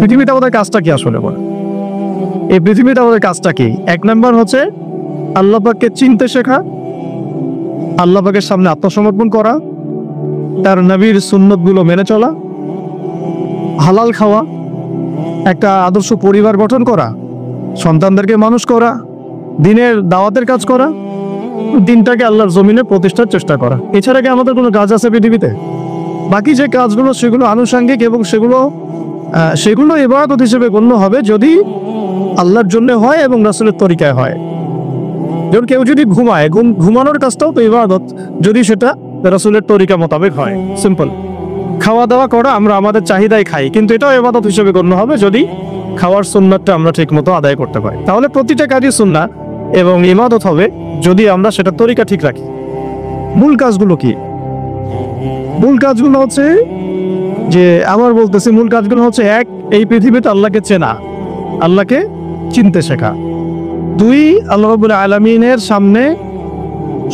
পৃথিবীতে আমাদের কাজটা কি আসলে বলে? এই পৃথিবীতে আমাদের কাজটা কি? এক নাম্বার হচ্ছে আল্লাহ পাককে চিনতে শেখা, আল্লাহ পাকের সামনে আত্মসমর্পণ করা, তার নবীর সুন্নতগুলো মেনে চলা, হালাল খাওয়া, একটা আদর্শ পরিবার গঠন করা, সন্তানদেরকে মানুষ করা, দিনের দাওয়াতের কাজ করা, দিনটাকে আল্লাহর জমিনে প্রতিষ্ঠার চেষ্টা করা। এছাড়া কি আমাদের কোনো কাজ আছে পৃথিবীতে? বাকি যে কাজগুলো সেগুলো আনুষঙ্গিক এবং সেগুলো ইবাদত হিসেবে গণ্য হবে যদি আল্লাহর জন্য হয় এবং রাসূলের তরিকায় হয়। যেমন কেউ যদি ঘুমায়, ঘুমানোর কাজটাও তো ইবাদত, যদি সেটা রাসূলের তরিকা মোতাবেক হয়। সিম্পল। খাওয়া দাওয়া করা, আমরা আমাদের চাহিদায় খাই, কিন্তু এটাও ইবাদত হিসেবে গণ্য হবে যদি খাওয়ার সুন্নাতটা আমরা ঠিক মতো আদায় করতে পারি। তাহলে প্রতিটা কাজই সুন্নাত এবং ইবাদত হবে যদি আমরা সেটা তরিকা ঠিক রাখি। মূল কাজগুলো কি? মূল কাজগুলো হচ্ছে মূল কাজগুলো হচ্ছে, এক, এই পৃথিবীতে আল্লাহকে চেনা, আল্লাহকে চিনতে শেখা। দুই, আল্লাহ রাব্বুল আলামিনের সামনে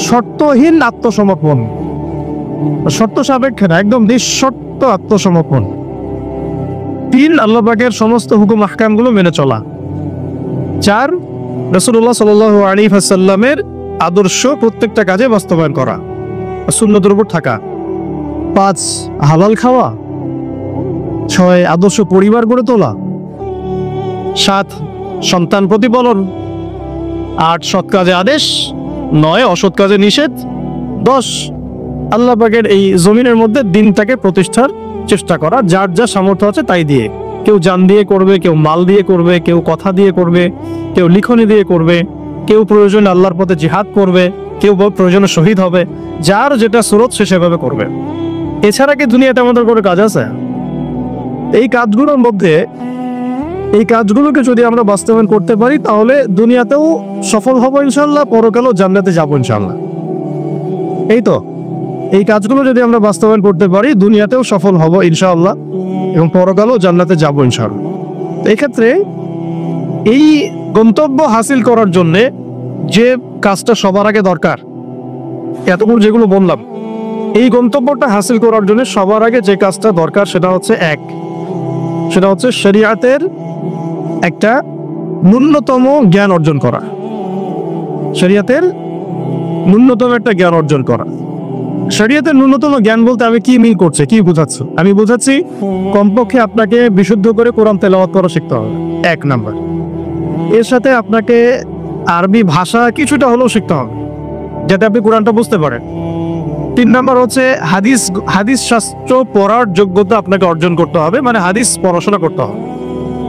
শর্তহীন আত্মসমর্পণ, শর্ত সাপেক্ষে না, একদম নিঃশর্ত আত্মসমর্পণ। তিন, আল্লাহ পাকের সমস্ত হুকুম আহকামগুলো মেনে চলা। চার, রাসূলুল্লাহ সাল্লাল্লাহু আলাইহি ওয়াসাল্লামের আদর্শ প্রত্যেকটা কাজে বাস্তবায়ন করা, সুন্নতের উপর থাকা। পাঁচ, হালাল খাওয়া। ছয়, আদর্শ পরিবার গড়ে তোলা। সাত, সন্তান প্রতিপালন। আট, সৎ কাজে আদেশ। নয়, অসৎ কাজে নিষেধ। 10, আল্লাহ পাকের এই জমিনের মধ্যে দিনটাকে প্রতিষ্ঠার চেষ্টা করা, যার যা সামর্থ্য আছে তাই দিয়ে। কেউ জান দিয়ে করবে, কেউ মাল দিয়ে করবে, কেউ কথা দিয়ে করবে, কেউ লিখনি দিয়ে করবে, কেউ প্রয়োজনে আল্লাহর পথে জিহাদ করবে, কেউ প্রয়োজনে শহীদ হবে। যার যেটা সুরত সে সেভাবে করবে। এছাড়া কি দুনিয়াতে আমাদের কোনো কাজ আছে? এই কাজগুলোর মধ্যে, এই কাজগুলোকে যদি আমরা বাস্তবায়ন করতে পারি তাহলে দুনিয়াতেও সফল হব ইনশাআল্লাহ, পরকালেও জান্নাতে যাবো ইনশাআল্লাহ। এই তো, এই কাজগুলো যদি আমরা বাস্তবায়ন করতে পারি দুনিয়াতেও সফল হব ইনশাআল্লাহ এবং পরকালেও জান্নাতে যাবো ইনশাআল্লাহ। এই ক্ষেত্রে এই গন্তব্য হাসিল করার জন্য যে কাজটা সবার আগে দরকার, এতগুলো যেগুলো বললাম, এই গন্তব্যটা হাসিল করার জন্য সবার আগে যে কাজটা দরকার সেটা হচ্ছে শরিয়াতের একটা ন্যূনতম জ্ঞান অর্জন করা। শরিয়াতের ন্যূনতম একটা জ্ঞান অর্জন করা। শরিয়াতের ন্যূনতম জ্ঞান বলতে আমি কি মিন করছি, কি বুঝাচ্ছ? আমি বুঝাচ্ছি কমপক্ষে আপনাকে বিশুদ্ধ করে কোরআন তেলাওয়াত করা শিখতে হবে, 1 নাম্বার। এর সাথে আপনাকে আরবি ভাষা কিছুটা হলেও শিখতে হবে যাতে আপনি কোরআনটা বুঝতে পারেন। 3 নাম্বার হচ্ছে হাদিস শাস্ত্র পড়ার যোগ্যতা আপনাকে অর্জন করতে হবে, মানে হাদিস পড়াশোনা করতে হবে।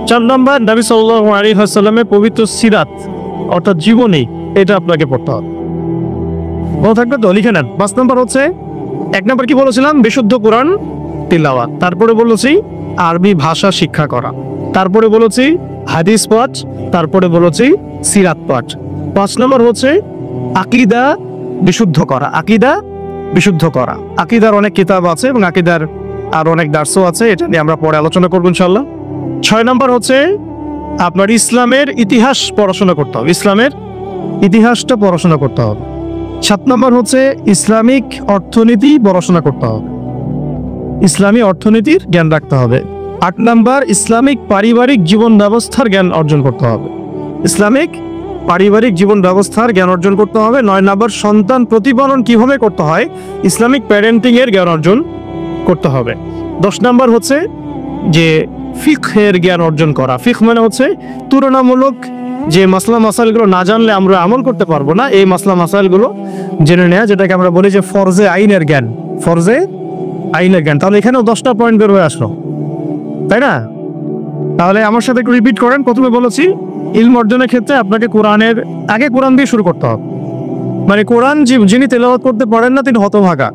4 নাম্বার, নবী সাল্লাল্লাহু আলাইহি ওয়াসাল্লামের পবিত্র সিরাত অর্থাৎ জীবনী, এটা আপনাকে পড়তে হবে। মনে থাকবে তো? লিখে নেন। 5 নাম্বার হচ্ছে, 1 নাম্বার কি বলেছিলাম? বিশুদ্ধ কোরআন তিলাওয়াত। তারপরে বলেছি আরবি ভাষা শিক্ষা করা। তারপরে বলেছি হাদিস পাঠ। তারপরে বলেছি সিরাত পাঠ। 5 নাম্বার হচ্ছে আকীদা বিশুদ্ধ করা। আকীদা বিশুদ্ধ করা। আকীদার অনেক কিতাব আছে এবং আকীদার আর অনেক দার্সও আছে, এটা নিয়ে আমরা পরে আলোচনা করব ইনশাআল্লাহ। 6 নাম্বার হচ্ছে আপনার ইসলামের ইতিহাস পড়াশোনা করতে হবে, ইসলামের ইতিহাসটা পড়াশোনা করতে হবে। 7 নাম্বার হচ্ছে ইসলামিক অর্থনীতি পড়াশোনা করতে হবে, ইসলামী অর্থনীতির জ্ঞান রাখতে হবে। 8 নাম্বার ইসলামিক পারিবারিক জীবন ব্যবস্থার জ্ঞান অর্জন করতে হবে, ইসলামিক পারিবারিক জীবন ব্যবস্থার জ্ঞান অর্জন করতে হবে। 9 নাম্বার সন্তান প্রতিপালন কিভাবে করতে হয়, ইসলামিক প্যারেন্টিং এর জ্ঞান অর্জন করতে হবে। 10 নাম্বার হচ্ছে যে ফিকহের জ্ঞান অর্জন করা। ফিকহ মানে হচ্ছে তুলনামূলক যে মাসলা মাসাইলগুলো না জানলে আমরা আমল করতে পারবো না, এই মাসলা মাসাইলগুলো জেনে নেওয়া, যেটাকে আমরা বলি যে ফরজে আইনের জ্ঞান, ফরজে আইনের জ্ঞান। তাহলে এখানেও 10টা পয়েন্ট বের হয়ে আসলো, তাই না? তাহলে আমার সাথে একটু রিপিট করেন। প্রথমে বলেছি ইলম অর্জনের ক্ষেত্রে আপনাকে কোরআনের আগে কোরআন দিয়ে শুরু করতে হবে, মানে কোরআন যিনি তেলাওয়াত করতে পারেন না তিনি হতভাগা।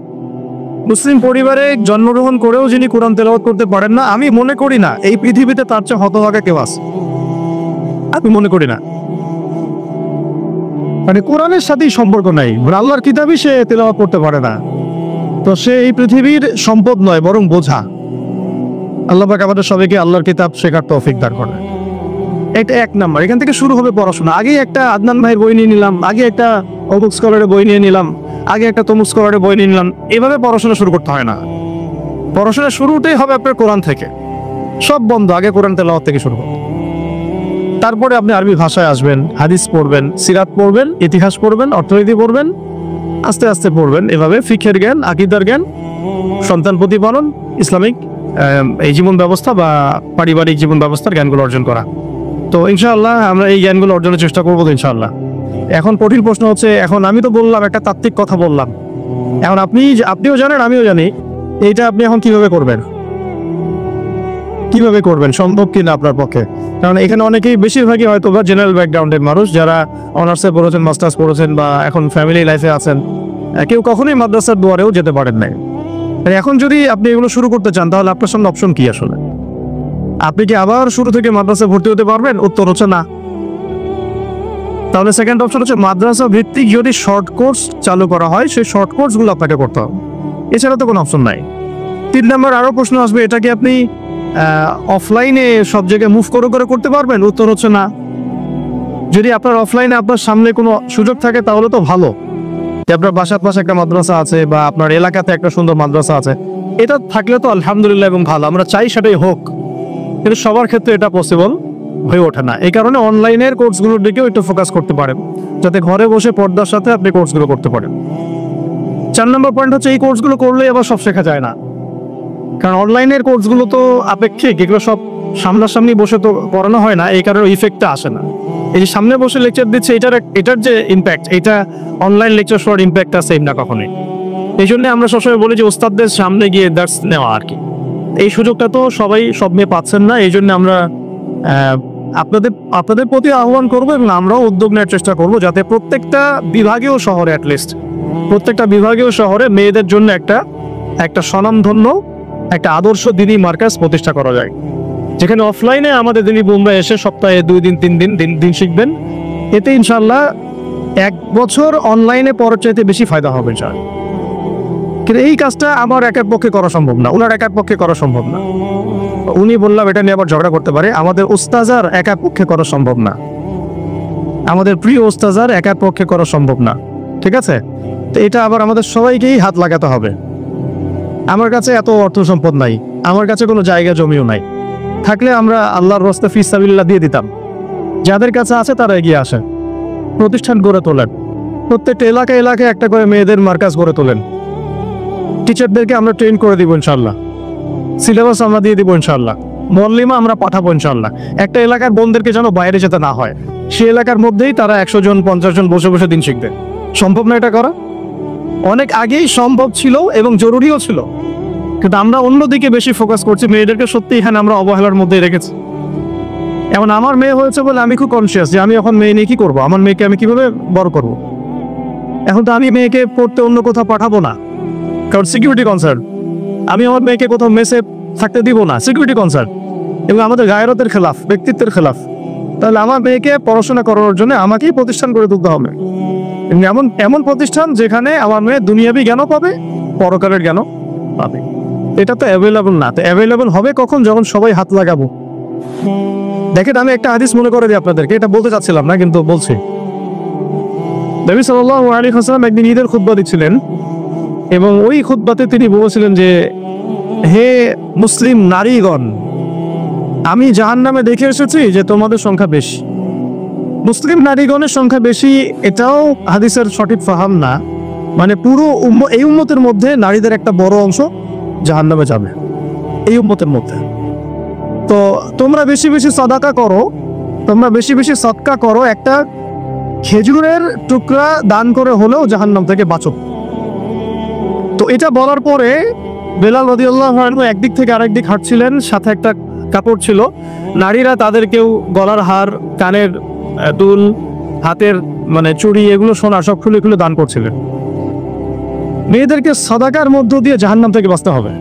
মুসলিম পরিবারে জন্মগ্রহণ করেও যিনি কোরআন তেলাওয়াত করতে পারেন না, আমি মনে করি না এই পৃথিবীতে তার চেয়ে হতভাগা কেউ আছে, আমি মনে করি না। মানে কোরআনের সাথেই সম্পর্ক নাই, আল্লাহর কিতাবই সে তেলাওয়াত করতে পারে না, তো সে এই পৃথিবীর সম্পদ নয় বরং বোঝা। আল্লাহ পাক আমাদের সবাইকে আল্লাহর কিতাব শেখার তৌফিক দান করেন। এটা 1 নাম্বার। এখান থেকে শুরু হবে পড়াশোনা। আগে একটা আদনান ভাইয়ের বই নিয়ে নিলাম, আগে একটা অমুক স্কলারের বই নিয়ে নিলাম, আগে একটা তমুক স্কলারের বই নিয়ে নিলাম, এভাবে পড়াশোনা শুরু করতে হয় না। পড়াশোনা শুরুতেই হবে আপনার কোরআন থেকে। সব বন্ধ, আগে কোরআন তেলাওয়াত থেকে শুরু করুন। তারপরে আপনি আরবি ভাষায় আসবেন, হাদিস পড়বেন, সিরাত পড়বেন, ইতিহাস পড়বেন, অর্থনীতি পড়বেন, আস্তে আস্তে পড়বেন। এভাবে ফিকহের জ্ঞান, আকীদার জ্ঞান, সন্তান প্রতিপালন, ইসলামিক এই জীবন ব্যবস্থা বা পারিবারিক জীবন ব্যবস্থার জ্ঞানগুলো অর্জন করা। তো ইনশাআল্লাহ আমরা এই জ্ঞানগুলো অর্জনের চেষ্টা করবো তো ইনশাআল্লাহ। এখন কঠিন প্রশ্ন হচ্ছে, এখন আমি তো বললাম একটা তাত্ত্বিক কথা বললাম, এখন আপনিও জানেন আমিও জানি, এইটা আপনি এখন কিভাবে করবেন, কিভাবে করবেন, সম্ভব কিনা আপনার পক্ষে? কারণ এখানে অনেকেই, বেশিরভাগই হয়তো বা জেনারেল ব্যাকগ্রাউন্ডের মানুষ, যারা অনার্সে পড়েছেন, মাস্টার্স পড়েছেন বা এখন ফ্যামিলি লাইফে আছেন, কেউ কখনোই মাদ্রাসার দুয়ারেও যেতে পারেন নাই। এখন যদি আপনি এগুলো শুরু করতে চান, তাহলে আপনার সামনে অপশন কি আসলে? আপনি কি আবার শুরু থেকে মাদ্রাসায় ভর্তি হতে পারবেন? উত্তর হচ্ছে না। তাহলে সেকেন্ড অপশন হচ্ছে মাদ্রাসা ভিত্তিক যদি শর্ট কোর্স চালু করা হয়, সেই শর্ট কোর্সগুলো আপনাকে করতে হবে, এছাড়া তো কোনো অপশন নাই। 3 নম্বর আরও প্রশ্ন আসবে, এটা কি আপনি অফলাইনে সব জায়গায় মুভ করে করে করতে পারবেন? উত্তর হচ্ছে না। যদি আপনার অফলাইনে আপনার সামনে কোনো সুযোগ থাকে তাহলে তো ভালো, যে আপনার বাসার পাশে একটা মাদ্রাসা আছে বা আপনার এলাকাতে একটা সুন্দর মাদ্রাসা আছে, এটা থাকলে তো আলহামদুলিল্লাহ এবং ভালো, আমরা চাই সেটাই হোক। কিন্তু সবার ক্ষেত্রে এটা পসিবল হয়ে ওঠে না। এই কারণে অনলাইনের কোর্সগুলোর দিকেও একটু ফোকাস করতে পারেন, যাতে ঘরে বসে পর্দার সাথে আপনি কোর্সগুলো করতে পারেন। 4 নম্বর পয়েন্ট হচ্ছে, এই কোর্সগুলো করলেই আবার সব শেখা যায় না। কারণ অনলাইনের কোর্সগুলো তো আপেক্ষিক, এগুলো সব সামনাসামনি বসে তো পড়ানো হয় না, এই কারণে ইফেক্টটা আসে না। এই যে সামনে বসে লেকচার দিচ্ছে, এটার যে ইম্প্যাক্ট, এটা অনলাইন লেকচার শোনার ইম্প্যাক্টটা সেম না কখনোই। এই জন্য আমরা সবসময় বলি যে ওস্তাদদের সামনে গিয়ে দার্স নেওয়া আর কি। এই সুযোগটা তো সবাই সব মেয়ে পাচ্ছেন না, এই জন্য আমরা আপনাদের প্রতি আহ্বান করবো এবং আমরাও উদ্যোগ নেওয়ার চেষ্টা করবো, যাতে প্রত্যেকটা বিভাগীয় শহরে, অ্যাটলিস্ট প্রত্যেকটা বিভাগীয় শহরে মেয়েদের জন্য একটা স্বনামধন্য, একটা আদর্শ দিনী মার্কাজ প্রতিষ্ঠা করা যায়, যেখানে অফলাইনে আমাদের দিনী বোনরা এসে সপ্তাহে 2 দিন 3 দিন শিখবেন। এতে ইনশাল্লাহ 1 বছর অনলাইনে পড়ার চাইতে বেশি ফায়দা হবে ইনশাআল্লাহ। কিন্তু এই কাজটা আমার একার পক্ষে করা সম্ভব না, ওনার একার পক্ষে করা সম্ভব না। উনি বললাম এটা নিয়ে আবার ঝগড়া করতে পারে, আমাদের ওস্তাজার একার পক্ষে করা সম্ভব না, আমাদের প্রিয় ওস্তাজার একার পক্ষে করা সম্ভব না, ঠিক আছে? তো এটা আবার আমাদের সবাইকেই হাত লাগাতে হবে। আমার কাছে এত অর্থ সম্পদ নাই, আমার কাছে কোনো জায়গা জমিও নাই, থাকলে আমরা আল্লাহর রাস্তায় ফি সাবিলিল্লাহ দিয়ে দিতাম। যাদের কাছে আছে তারা এগিয়ে আসেন, প্রতিষ্ঠান গড়ে তোলেন, প্রত্যেকটা এলাকায় একটা করে মেয়েদের মার্কাজ গড়ে তোলেন, টিচারদেরকে আমরা ট্রেন করে দিব ইনশাল্লাহ, সিলেবাস আমরা দিয়ে দিব ইনশাল্লাহ, মল্লিমা আমরা পাঠাবো ইনশাল্লাহ। একটা এলাকার বোনদেরকে যেন বাইরে যেতে না হয়, সে এলাকার মধ্যেই তারা 100 জন 50 জন বসে বসে দিন শিখবে। সম্ভব না এটা করা? অনেক আগেই সম্ভব ছিল এবং জরুরিও ছিল, কিন্তু আমরা অন্যদিকে বেশি ফোকাস করছি। মেয়েদেরকে সত্যি এখানে আমরা অবহেলার মধ্যে রেখেছি। এখন আমার মেয়ে হয়েছে বলে আমি খুব কনসিয়াস যে আমি এখন মেয়ে নিয়ে কি করবো, আমার মেয়েকে আমি কিভাবে বড় করব। এখন তো আমি মেয়েকে পড়তে অন্য কোথাও পাঠাবো না, কারণ সিকিউরিটি কনসার্ন। আমি আমার মেয়েকে কোথাও মেসে থাকতে দিব না, সিকিউরিটি কনসার্ন, এবং আমাদের গায়রতের খেলাফ, ব্যক্তিত্বের খেলাফ। তাহলে আমার মেয়েকে পড়াশোনা করানোর জন্য আমাকেই প্রতিষ্ঠান করে তুলতে হবে, এমন প্রতিষ্ঠান যেখানে আমার মেয়ে দুনিয়াবি জ্ঞানও পাবে, পরকালের জ্ঞানও পাবে। এটা তো অ্যাভেলেবল না। তো অ্যাভেলেবল হবে কখন? যখন সবাই হাত লাগাবো। দেখেন, আমি একটা হাদিস মনে করে দিই আপনাদেরকে, এটা বলতে চাচ্ছিলাম না কিন্তু বলছি। নবী সাল্লাল্লাহু আলাইহি ওয়াসাল্লাম একদিন ঈদের খুতবা দিচ্ছিলেন এবং ওই খুতবাতে তিনি বলেছিলেন যে, হে মুসলিম নারীগণ, আমি জাহান্নামে দেখে এসেছি যে তোমাদের সংখ্যা বেশি। মুসলিম নারীগণের সংখ্যা বেশি, এটাও হাদিসের সঠিক ফাহাম না। মানে পুরো এই উম্মতের মধ্যে নারীদের একটা বড় অংশ জাহান্নামে যাবে, এই উম্মতের মধ্যে। তো তোমরা বেশি বেশি সাদাকা করো, তোমরা বেশি বেশি সদকা করো, একটা খেজুরের টুকরা দান করে হলেও জাহান্নাম থেকে বাঁচো। তো এটা বলার পরে বেলাল রাদিয়াল্লাহু আনহু একদিক থেকে আরেক দিক হাঁটছিলেন, সাথে একটা কাপড় ছিল। নারীরা তাদের কেউ গলার হার, কানের দুল, হাতের চুড়ি, এগুলো সোনা সব খুলে খুলে দান করছিলেন। মেয়েদেরকে সাদাকার মধ্য দিয়ে জাহান্নাম থেকে বাঁচতে হবে,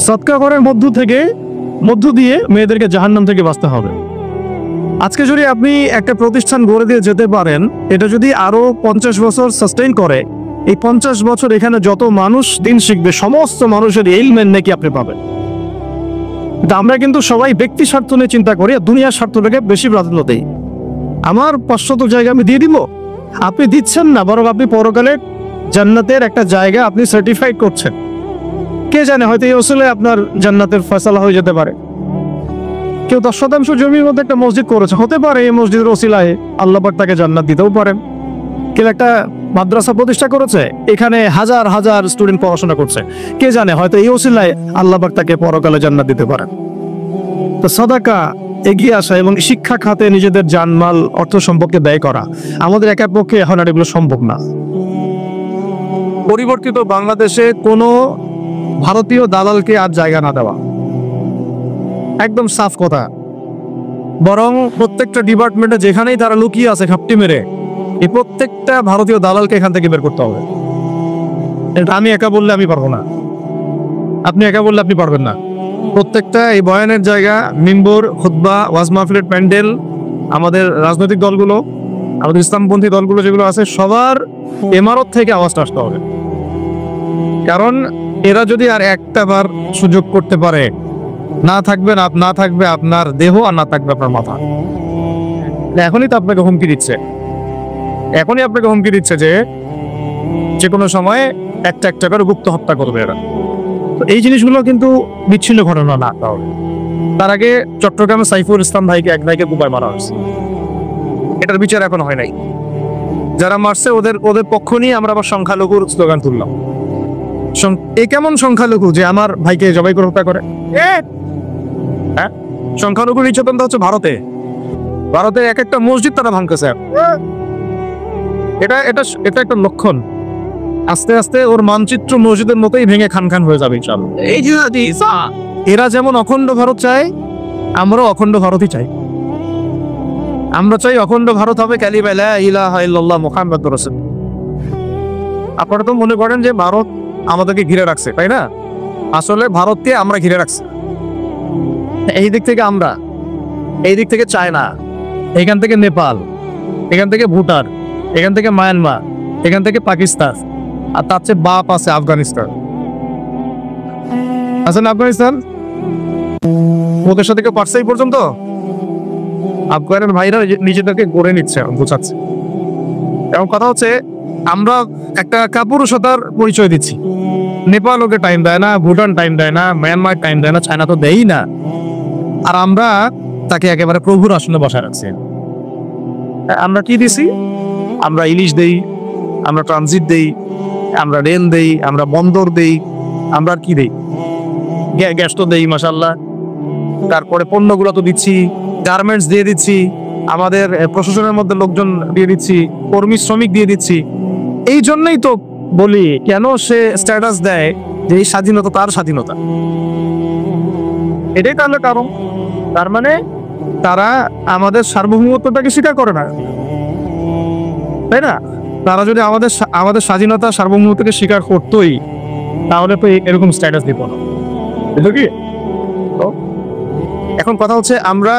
সদকা করার মধ্য দিয়ে মেয়েদেরকে জাহান্নাম থেকে বাঁচতে হবে। আজকে যদি আপনি একটা প্রতিষ্ঠান গড়ে দিয়ে যেতে পারেন, এটা যদি আরো 50 বছর সাস্টেইন করে, এই 50 বছর এখানে যত মানুষ দিন শিখবে, সমস্ত মানুষের ইলমের নেকি আপনি পাবেন। আমরা কিন্তু সবাই ব্যক্তি স্বার্থ নিয়ে চিন্তা করি, আর দুনিয়ার স্বার্থটাকে বেশি প্রাধান্য দেই। আমার 500 জায়গা আমি দিয়ে দিব, আপনি দিচ্ছেন না, বরং আপনি পরকালে জান্নাতের একটা জায়গা আপনি সার্টিফাইড করছেন। কে জানে, হয়তো এই ওসিলায় আপনার জান্নাতের ফয়সালা হয়ে যেতে পারে। কেউ 10% জমির মধ্যে একটা মসজিদ করেছে, হতে পারে এই মসজিদের ওসিলায় আল্লাহ পাক তাকে জান্নাত দিতেও পারেন। কেউ একটা মাদ্রাসা প্রতিষ্ঠা করেছে, এখানে হাজার হাজার স্টুডেন্ট পড়াশোনা করছে, কে জানে হয়তো এই ওসিলায় আল্লাহ পাক তাকে পরকালে জান্নাত দিতে পারেন। তো সাদাকা, এগিয়ে আসা এবং শিক্ষা খাতে নিজেদের জানমাল অর্থ সম্পদকে ব্যয় করা আমাদের একার পক্ষে এখন আর এগুলো সম্ভব না। পরিবর্তিত বাংলাদেশে কোনো ভারতীয় দালালকে আর জায়গা না দেওয়া, একদম সাফ কথা। বরং প্রত্যেকটা ডিপার্টমেন্টে যেখানেই তারা লুকিয়ে আছে খাপটি মেরে, এই প্রত্যেকটা ভারতীয় দালালকে এখান থেকে বের করতে হবে। এটা আমি একা বললে আমি পারবো না, আপনি একা বললে আপনি পারবেন না। প্রত্যেকটা এই বয়ানের জায়গা, মিম্বর, খুতবা, ওয়াজ মাহফিলের প্যান্ডেল, আমাদের রাজনৈতিক দলগুলো, আমাদের ইসলামপন্থী দলগুলো যেগুলো আছে, সবার ইমারত থেকে আওয়াজটা আসতে হবে। কারণ এরা যদি আর একটা বার সুযোগ করতে পারে, না থাকবে আপনার দেহ আর না থাকবে আপনার মাথা। এখনই তো আপনাকে হুমকি দিচ্ছে, যে কোনো সময় একটা একটা করে গুপ্ত হত্যা করবে এরা। তো এই জিনিসগুলো কিন্তু বিচ্ছিন্ন ঘটনা না। তাহলে তার আগে চট্টগ্রামে সাইফুল ইসলাম ভাইকে এক ভাইকে কুপায় মারা হয়েছে, এটার বিচার এখন হয় নাই। যারা মারছে ওদের পক্ষ নিয়ে আমরা আবার সংখ্যালঘুর স্লোগান তুললাম। এ কেমন সংখ্যালঘু যে আমার ভাইকে জবাই করে হত্যা করে? হ্যাঁ, সংখ্যালঘু নির্যাতনটা হচ্ছে ভারতে এক একটা মসজিদ তারা ভাঙতেছে। এটা একটা লক্ষণ। আস্তে আস্তে ওর মানচিত্র মসজিদের মতোই ভেঙে খান খান হয়ে যাবে ইনশাআল্লাহ। এরা যেমন অখণ্ড ভারত চায়, আমরাও অখণ্ড ভারতই চাই। আমরা চাই অখণ্ড ভারত হবে কালিমা লা ইলাহা ইল্লাল্লাহ মুহাম্মাদুর রাসূল। আপনারা তো মনে করেন যে ভারত আমাদেরকে ঘিরে রাখছে, তাই না? আসলে ভারতকে আমরা ঘিরে রাখছি। এই দিক থেকে আমরা, এই দিক থেকে চায়না, এখান থেকে নেপাল, এখান থেকে ভুটান, এখান থেকে মায়ানমার, এখান থেকে পাকিস্তান, আর তার চেয়ে বাপ আছে আফগানিস্তান। আছেন আফগানিস্তান, ওদের সাথে কেউ পারছে এই পর্যন্ত? আফগানের ভাইরা নিজেদেরকে গড়ে নিচ্ছে, বোঝাচ্ছে। এবং কথা হচ্ছে, আমরা একটা কাপুরুষতার পরিচয় দিচ্ছি। নেপাল ওকে টাইম দেয় না, ভুটান টাইম দেয় না, মায়ানমার টাইম দেয় না, চায়না তো দেয়ই না। আর আমরা তাকে একেবারে প্রভুর আসনে বসায় রাখছি। আমরা কি দিছি? আমরা ইলিশ দেই, আমরা ট্রানজিট দেই, আমরা রেল দেই, আমরা বন্দর দেই, আমরা কি দেই? গ্যাস তো দেই মাশাআল্লাহ। তারপরে পণ্যগুলো তো দিচ্ছি, গার্মেন্টস দিয়ে দিচ্ছি, আমাদের প্রশাসনের মধ্যে লোকজন দিয়ে দিচ্ছি, কর্মী শ্রমিক দিয়ে দিচ্ছি। এই জন্যই তো বলি, কেন সে স্ট্যাটাস দেয় যে এই স্বাধীনতা তার স্বাধীনতা। এটাই তাহলে কারণ। তার মানে তারা আমাদের সার্বভৌমত্বটাকে স্বীকার করে না, তাই না? তারা যদি আমাদের স্বাধীনতা সার্বভৌমত্বকে স্বীকার করতোই, তাহলে তো এরকম স্ট্যাটাস দিত না। কি এখন কথা হচ্ছে, আমরা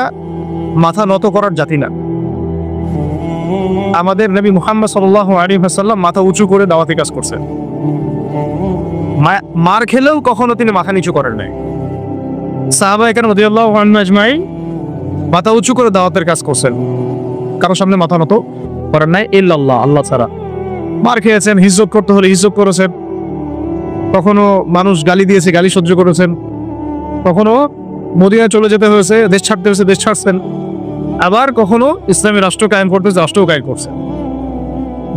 মাথা নত করার জাতি না। আমাদের নবী মুহাম্মদ সাল্লাল্লাহু আলাইহি ওয়াসাল্লাম মাথা উঁচু করে দাওয়াতি কাজ করছেন। মার খেলেও কখনো তিনি মাথা নিচু করেন নাই। সাহাবায়ে কেরাম রাদিয়াল্লাহু আনহুম আজমাইন মাথা উঁচু করে দাওয়াতের কাজ করছেন, কারোর সামনে মাথা নত করেন নাই ইল্লাল্লাহ, আল্লাহ ছাড়া। মার খেয়েছেন, হিজরত করতে হলে হিজরত করেছেন, কখনো মানুষ গালি দিয়েছে, গালি সহ্য করেছেন, কখনো মদিনায় চলে যেতে হয়েছে, দেশ ছাড়তে হয়েছে, দেশ ছাড়ছেন। আবার কখনো ইসলামী রাষ্ট্র কায়েম করতে রাষ্ট্রও কায়েম করছেন।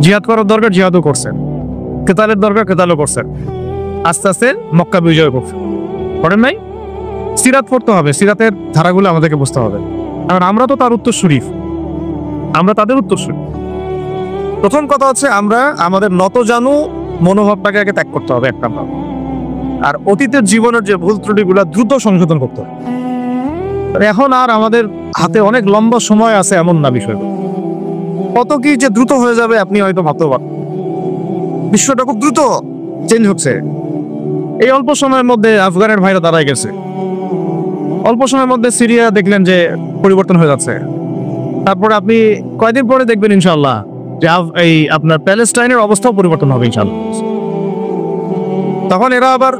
জিহাদ করার দরকার জিহাদও করছেন, কেতালের দরকার কেতালও করছেন। আস্তে আস্তে মক্কা বিজয় করছেন, করেন নাই? সিরাত পড়তে হবে, সিরাতের ধারাগুলো আমাদেরকে বুঝতে হবে। কারণ আমরা তো তার উত্তরসূরি, আমরা তাদের উত্তরসূরি। প্রথম কথা হচ্ছে, আমরা আমাদের নতজানু মনোভাবটাকে আগে ত্যাগ করতে হবে, এক নাম্বার। আর অতীতের জীবনের যে ভুল ত্রুটিগুলো দ্রুত সংশোধন করতে হবে। এখন আর আমাদের হাতে অনেক লম্বা সময় আছে এমন না বিষয়গুলো। কত কি যে দ্রুত হয়ে যাবে আপনি হয়তো ভাবতে পারেন। বিশ্বটা খুব দ্রুত চেঞ্জ হচ্ছে। এই অল্প সময়ের মধ্যে আফগানের ভাইরা দাঁড়ায় গেছে, অল্প সময়ের মধ্যে সিরিয়া দেখলেন যে পরিবর্তন হয়ে যাচ্ছে। তারপরে আপনি কয়দিন পরে দেখবেন ইনশাআল্লাহ যে এই আপনার প্যালেস্টাইনের অবস্থাও পরিবর্তন হবে ইনশাআল্লাহ। তখন এরা আবার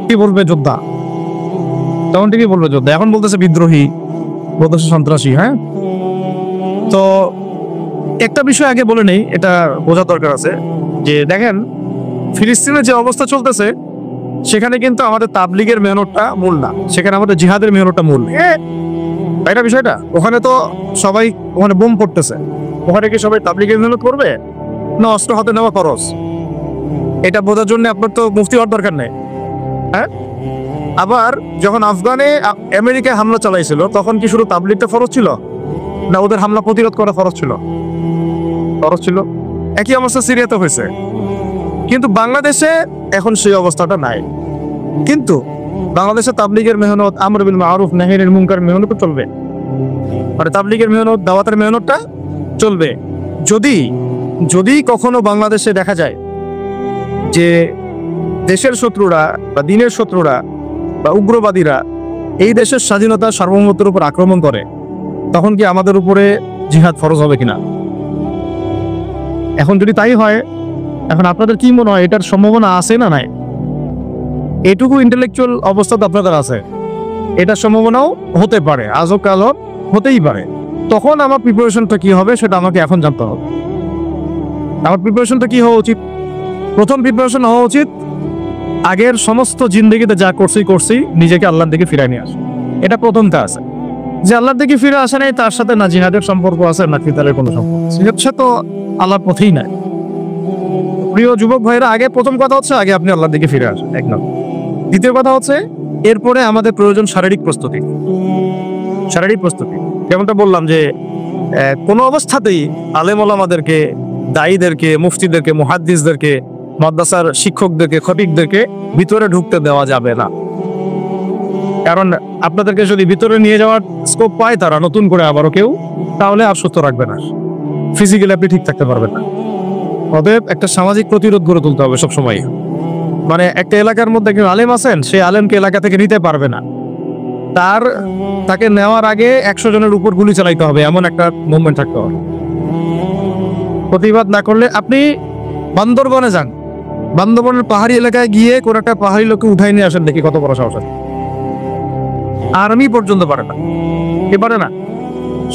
কি বলবে? যোদ্ধা। তখন ঠিকই বলবে যোদ্ধা। এখন বলতেছে বিদ্রোহী, বলতেছে সন্ত্রাসী। হ্যাঁ, তো একটা বিষয় আগে বলে নেই, এটা বোঝার দরকার আছে যে দেখেন, ফিলিস্তিনের যে অবস্থা চলতেছে সেখানে কিন্তু আমাদের তাবলিগের মেহনতটা মূল না, সেখানে আমাদের জিহাদের মেহনতটা মূল। এটা বিষয়টা ওখানে তো সবাই ওখানে বোম পড়তেছে, ওখানে কি সবাই তাবলিগের মেহনত করবে না অস্ত্র হাতে নেওয়া খরচ? এটা বোঝার জন্য আপনার তো মুফতি হওয়ার দরকার নেই। হ্যাঁ, আবার যখন আফগানে আমেরিকায় হামলা চালাইছিল তখন কি শুধু তাবলিগটা ফরজ ছিল, না ওদের হামলা প্রতিরোধ করা ফরজ ছিল? ফরজ ছিল। একই অবস্থা সিরিয়াতে হয়েছে, কিন্তু বাংলাদেশে এখন সেই অবস্থাটা নাই। কিন্তু বাংলাদেশে তাবলিগের মেহনত, আমর বিল মারুফ নাহি আনিল মুনকার মেহনত চলবে, মানে তাবলিগের মেহনত, দাওয়াতের মেহনতটা চলবে। যদি যদি কখনো বাংলাদেশে দেখা যায় যে দেশের শত্রুরা বা দিনের শত্রুরা বা উগ্রবাদীরা এই দেশের স্বাধীনতা সার্বভৌমত্বের উপর আক্রমণ করে, তখন কি আমাদের উপরে জিহাদ ফরজ হবে কিনা? এখন যদি তাই হয়, এখন আপনাদের কি মনে হয় এটার সম্ভাবনা আছে না নাই? এটুকু ইন্টেলেকচুয়াল অবস্থা তো আপনাদের আছে, এটার সম্ভাবনাও হতে পারে, আজও কালও হতেই পারে। তখন আমার প্রিপারেশনটা কি হবে সেটা আমাকে এখন জানতে হবে। আমার প্রিপারেশনটা কি হওয়া উচিত? প্রথম প্রিপারেশন হওয়া উচিত আগের সমস্ত জিন্দগিতে যা করছি নিজেকে আল্লাহর দিকে ফিরাই নিয়ে আসে। এটা প্রথমটা আছে, যে আল্লাহর দিকে ফিরে আসে নাই তার সাথে না জিহাদের সম্পর্ক আছে না কিতালের কোনো সম্পর্ক, সে তো আল্লাহর পথেই নাই। প্রিয় যুবক ভাইরা, আগে প্রথম কথা হচ্ছে আগে আপনি আল্লাহর দিকে ফিরে আসেন, এক নম্বর। দ্বিতীয় কথা হচ্ছে এরপরে আমাদের প্রয়োজন শারীরিক প্রস্তুতি। শারীরিক প্রস্তুতি যেমনটা বললাম যে কোনো অবস্থাতেই আলেম ওলামাদেরকে, দায়ীদেরকে, মুফতিদেরকে, মুহাদ্দিসদেরকে, মাদ্রাসার শিক্ষকদেরকে, খতিবদেরকে ভিতরে ঢুকতে দেওয়া যাবে না। কারণ আপনাদেরকে যদি ভিতরে নিয়ে যাওয়ার স্কোপ পায় তারা নতুন করে আবারও কেউ, তাহলে আর সুস্থ রাখবে না, ফিজিক্যালি আপনি ঠিক থাকতে পারবেন না। অতএব একটা সামাজিক প্রতিরোধ গড়ে তুলতে হবে সবসময়। মানে একটা এলাকার মধ্যে কেউ আলেম আছেন, সেই আলেমকে এলাকা থেকে নিতে পারবে না, তাকে নেওয়ার আগে 100 জনের উপর গুলি চালাইতে হবে, এমন একটা মুভমেন্ট থাকতে হবে। প্রতিবাদ না করলে আপনি বান্দরবনে যান, বান্দরবনের পাহাড়ি এলাকায় গিয়ে কোন একটা পাহাড়ি লোককে উঠাই নিয়ে আসেন, দেখি কত বড় সাহস আছে। আর্মি পর্যন্ত পারে না, কে পারে না?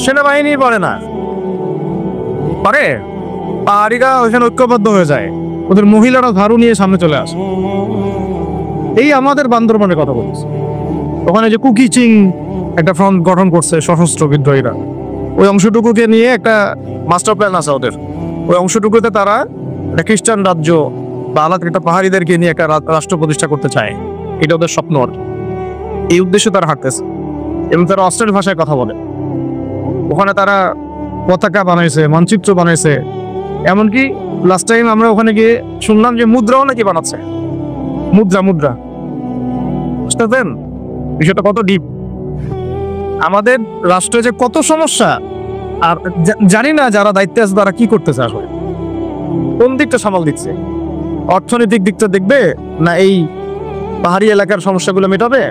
সেনাবাহিনী পারে না, পারে পাহাড়িরা ওইখানে ঐক্যবদ্ধ হয়ে যায়, ওদের মহিলারা ঝাড়ু নিয়ে সামনে চলে আসে। এই আমাদের বান্দরবনের কথা বলছি, ওখানে যে কুকি চিং একটা ফ্রন্ট গঠন করছে সশস্ত্র বিদ্রোহীরা, ওই অংশটুকুকে নিয়ে একটা মাস্টার প্ল্যান আছে ওদের। ওই অংশটুকুতে তারা একটা খ্রিস্টান রাজ্য বা আলাদা একটা পাহাড়িদেরকে নিয়ে একটা রাষ্ট্র প্রতিষ্ঠা করতে চায়, এটা ওদের স্বপ্ন। এই উদ্দেশ্যে তারা হাঁটতেছে এবং তারা অস্ট্রেল ভাষায় কথা বলে। ওখানে তারা পতাকা বানাইছে, মানচিত্র বানাইছে, এমনকি লাস্ট টাইম আমরা ওখানে গিয়ে শুনলাম যে মুদ্রাও নাকি বানাচ্ছে। মুদ্রা বুঝতে পারেন বিষয়টা কত ডিপ? আমাদের রাষ্ট্রে যে কত সমস্যা, আর জানি না যারা দায়িত্বে আছে তারা কি করতেছে, আসলে কোন দিকটা সামাল দিচ্ছে? অর্থনৈতিক দিকটা দেখবে না এই পাহাড়ি এলাকার সমস্যাগুলো মেটাবে,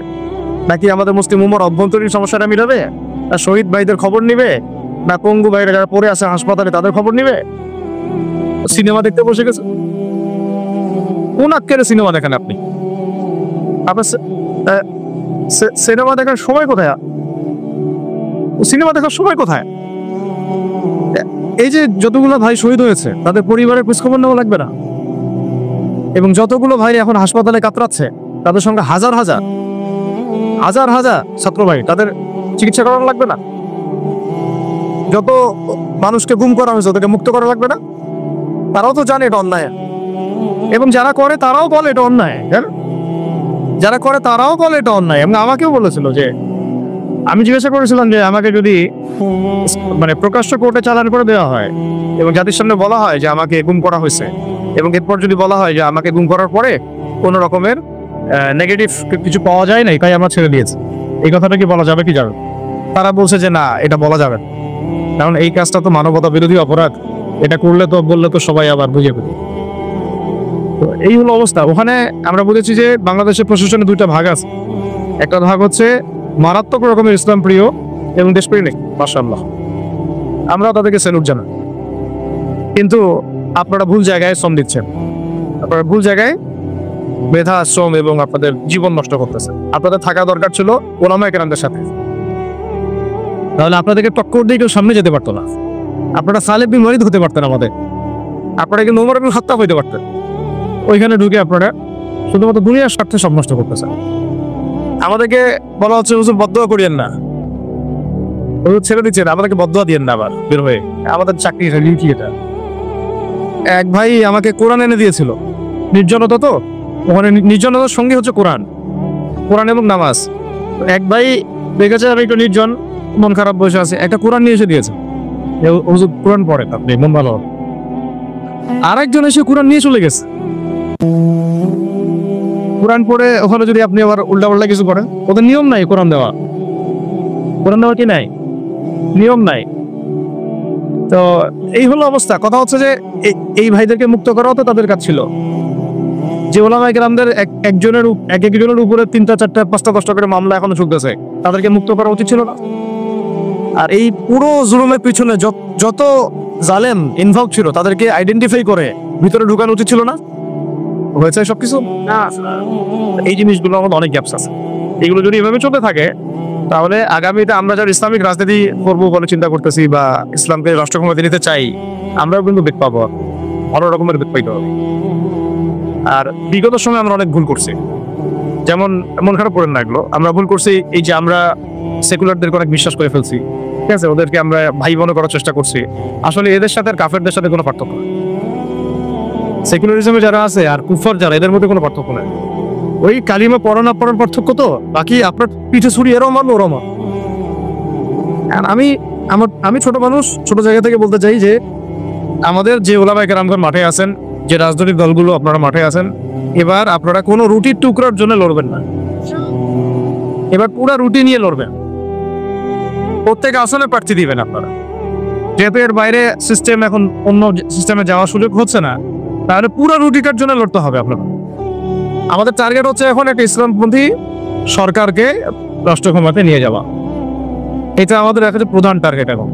নাকি আমাদের মুসলিম উম্মার অভ্যন্তরীণ সমস্যাটা মেটাবে, না শহীদ ভাইদের খবর নিবে, না পঙ্গু ভাইরা যারা পড়ে আছে হাসপাতালে তাদের খবর নিবে? সিনেমা দেখতে বসে গেছে। কোন আক্কেরে সিনেমা দেখেন আপনি? আপনার সিনেমা দেখার সময় কোথায়? সিনেমা দেখার সময় কোথায়? এই যে যতগুলো ভাই শহীদ হয়েছে তাদের পরিবারের খোঁজখবর নেওয়া লাগবে না? এবং যতগুলো ভাই এখন হাসপাতালে কাতরাচ্ছে তাদের সঙ্গে হাজার হাজার ছাত্র ভাই, তাদের চিকিৎসা করানো লাগবে না? যত মানুষকে গুম করা হয়েছে ওদেরকে মুক্ত করা লাগবে না? তারাও তো জানে এটা অন্যায়, এবং যারা করে তারাও বলে এটা অন্যায়। যারা করে তারাও বলে এটা অন্যায়। এবং আমাকেও বলেছিল যে, আমি জিজ্ঞাসা করেছিলাম যে আমাকে যদি মানে প্রকাশ্য কোর্টে চালান করে দেওয়া হয় এবং জাতির সামনে বলা হয় যে আমাকে গুম করা হয়েছে, এবং এরপর যদি বলা হয় যে আমাকে গুম করার পরে কোনো রকমের নেগেটিভ কিছু পাওয়া যায় নাই তাই আমরা ছেড়ে দিয়েছি, এই কথাটা কি বলা যাবে কি যাবে? তারা বলছে যে না, এটা বলা যাবে না, কারণ এই কাজটা তো মানবতা বিরোধী অপরাধ, এটা বললে তো সবাই আবার বুঝে ফেলবে। তো এই হলো অবস্থা। ওখানে আমরা বলেছি যে বাংলাদেশের প্রশাসনে দুইটা ভাগ আছে। একটা ভাগ হচ্ছে মারাত্মক রকমের ইসলাম প্রিয় এবং দেশপ্রেমিক, মাশাআল্লাহ, আমরা তাদেরকে স্যালুট জানাই। কিন্তু আপনারা ভুল জায়গায় শ্রম দিচ্ছেন, আপনারা ভুল জায়গায় মেধা, শ্রম এবং আপনাদের জীবন নষ্ট করতেছেন। আপনাদের থাকা দরকার ছিল ওলামায়ে কেরামদের সাথে, তাহলে আপনাদেরকে টক্কর দিয়ে কেউ সামনে যেতে পারতো না। আপনারা সালেহ বিন ওয়ালিদ হতে পারতেন আমাদের, আপনারা কিন্তু ওমর বিন খাত্তাব হইতে পারতেন। ওইখানে ঢুকে আপনারা শুধুমাত্র দুনিয়ার স্বার্থে সব নষ্ট করতেছে। আমাদেরকে বলা হচ্ছে হুজুর বদদোয়া করিয়েন না, হুজুর ছেড়ে দিচ্ছেন, আমাদেরকে বদদোয়া দিয়েন না আবার বের হয়ে। আমাদের চাকরি কি এটা? এক ভাই আমাকে কোরআন এনে দিয়েছিল, নির্জনতা তো, ওখানে নির্জনতার সঙ্গে হচ্ছে কোরআন, কোরআন এবং নামাজ। এক ভাই দেখেছে আমি একটু নির্জন, মন খারাপ বসে আছে, একটা কোরআন নিয়ে এসে দিয়েছে, হুজুর কোরআন পড়েন আপনি, মন ভালো হবে। আরেকজন এসে কোরআন নিয়ে চলে গেছে। কোরআন পড়ে ওখানে যদি আপনি আবার উল্টা পাল্টা কিছু করেন, ওদের নিয়ম নাই কোরআন দেওয়া। কোরআন দেওয়া কি নাই, নিয়ম নাই। তো এই হলো অবস্থা। কথা হচ্ছে যে এই ভাইদেরকে মুক্ত করাও তো তাদের কাজ ছিল। যে ওলামায়ে কেরামদের একজনের উপরে 3টা 4টা 5টা 10টা করে মামলা এখনো চলতেছে, তাদেরকে মুক্ত করা উচিত ছিল না? আর এই পুরো জুলুমের পিছনে যত জালেম ইনভলভ ছিল তাদেরকে আইডেন্টিফাই করে ভিতরে ঢুকানো উচিত ছিল না? হয়েছে সবকিছু না। এই জিনিসগুলো আমাদের অনেক গ্যাপস আছে। এগুলো যদি এভাবে চলতে থাকে তাহলে আগামীতে আমরা যারা ইসলামিক রাজনীতি করবো বলে চিন্তা করতেছি বা ইসলামকে রাষ্ট্র ক্ষমতা নিতে চাই, আমরাও কিন্তু বেগ পাবো, ভালো রকমের বেগ পাইতে হবে। আর বিগত সময় আমরা অনেক ভুল করছি, যেমন মন খারাপ করেন না এগুলো, আমরা ভুল করছি এই যে আমরা সেকুলারদেরকে অনেক বিশ্বাস করে ফেলছি, ঠিক আছে, ওদেরকে আমরা ভাই বোন করার চেষ্টা করছি। আসলে এদের সাথে আর কাফেরদের সাথে কোনো পার্থক্য নেই। সেকুলারিজমে যারা আছে আর কুফার যারা, এদের মধ্যে কোনো পার্থক্য নেই। ওই কালিমা পড়া না পড়ার পার্থক্য তো, বাকি আপনার পিঠে ছুরি এরও মানলো ওরও মান। আমি ছোট মানুষ, ছোট জায়গা থেকে বলতে চাই যে আমাদের যে ওলামায়ে কেরামগণ মাঠে আছেন, যে রাজনৈতিক দলগুলো আপনারা মাঠে আছেন, এবার আপনারা কোনো রুটির টুকরার জন্য লড়বেন না, এবার পুরো রুটি নিয়ে লড়বেন। প্রত্যেক আসনে প্রার্থী দিবেন আপনারা। যেহেতু এর বাইরে সিস্টেম এখন অন্য সিস্টেমে যাওয়ার সুযোগ হচ্ছে না, তাহলে পুরো রুটিটার জন্য লড়তে হবে আপনারা। আমাদের টার্গেট হচ্ছে এখন একটা ইসলামপন্থী সরকারকে রাষ্ট্র ক্ষমতায় নিয়ে যাওয়া, এটা আমাদের একটা প্রধান টার্গেট। এখন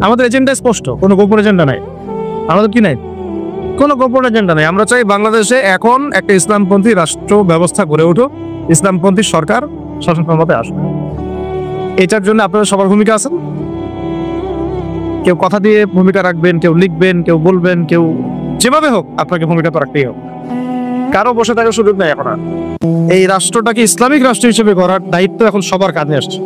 আমাদের এজেন্ডা স্পষ্ট, কোনো গোপন এজেন্ডা নাই। আমাদের কি নাই? কোনো গোপন এজেন্ডা নাই। আমরা চাই বাংলাদেশে এখন একটা ইসলামপন্থী রাষ্ট্র ব্যবস্থা গড়ে উঠুক, ইসলামপন্থী সরকার শাসন ক্ষমতায় আসবে। এটার জন্য আপনারা সবার ভূমিকা আছে। কেউ কথা দিয়ে ভূমিকা রাখবেন, কেউ লিখবেন, কেউ বলবেন, কেউ যেভাবে হোক আপনাকে ভূমিকা তো রাখতেই হবে। কারো বসে থাকার সুযোগ নেই এখন। এই রাষ্ট্রটাকে ইসলামিক রাষ্ট্র হিসেবে গড়ার দায়িত্ব এখন সবার কাঁধে আসছে।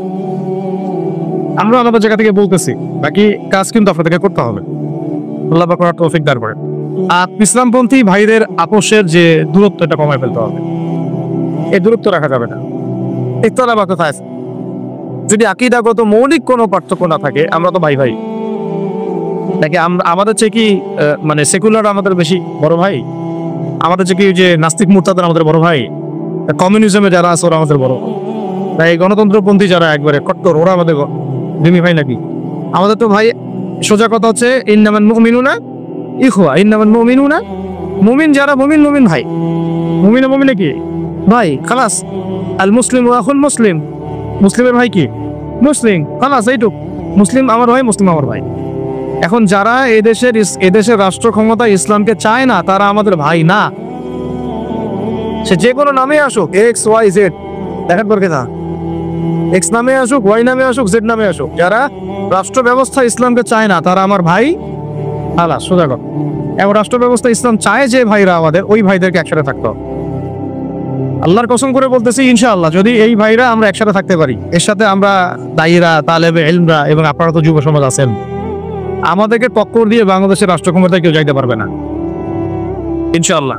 আমরা আমাদের জায়গা থেকে বলতেছি, বাকি কাজ কিন্তু আপনাদেরকে করতে হবে। আল্লাহ পাক করার তৌফিক দান করেন। আর ইসলামপন্থী ভাইদের আপোষের যে দূরত্ব, এটা কমায় ফেলতে হবে। এই দূরত্ব রাখা যাবে না। ইখতিলাফ কোথায় আছে? যদি আকীদাগত মৌলিক কোনো পার্থক্য না থাকে, আমরা তো ভাই ভাই নাকি? আমাদের চেয়ে কি মানে সেকুলার আমাদের বেশি বড় ভাই? আমাদের চেয়ে কি যে নাস্তিক মুরতাদের আমাদের বড় ভাই? কমিউনিজমে যারা আছে ওরা আমাদের বড় ভাই? গণতন্ত্রপন্থী যারা একবারে কট্টর, ওরা আমাদের জিমি ভাই নাকি? আমাদের তো ভাই, সোজা কথা হচ্ছে ইন্নামাল মুমিনুনা ইখওয়া, ইন্নামাল মুমিনুনা, মুমিন যারা মুমিন ভাই। মুমিনে কি ভাই? খালাস। আল মুসলিম আখুল মুসলিম, মুসলিমের ভাই কি? মুসলিম, খালাস, এইটুক। মুসলিম আমার ভাই, মুসলিম আমার ভাই। এখন যারা এদেশের রাষ্ট্র ক্ষমতা ইসলামকে চায় না, তারা আমাদের ভাই না। সে যে কোনো নামে আসুক, এক্স ওয়াই জেড, দেখার দরকার না। এক্স নামে আসুক, ওয়াই নামে আসুক, জেড নামে আসুক, যারা রাষ্ট্র ব্যবস্থা ইসলামকে চায় না, তারা আমার ভাই। খালাস, সোজা কথা। এবং রাষ্ট্র ব্যবস্থা ইসলাম চায় যে ভাইরা আমাদের, ওই ভাইদেরকে একসাথে থাকতে হবে। আল্লাহর কসম করে বলতেছি, ইনশাআল্লাহ যদি এই ভাইরা আমরা একসাথে থাকতে পারি, এর সাথে আমরা দায়ীরা, তালেবে ইলমরা এবং আপনারা তো যুব সমাজ আছেন, আমাদেরকে টক্কর দিয়ে বাংলাদেশের রাষ্ট্র ক্ষমতায় কেউ যাইতে পারবে না ইনশাআল্লাহ।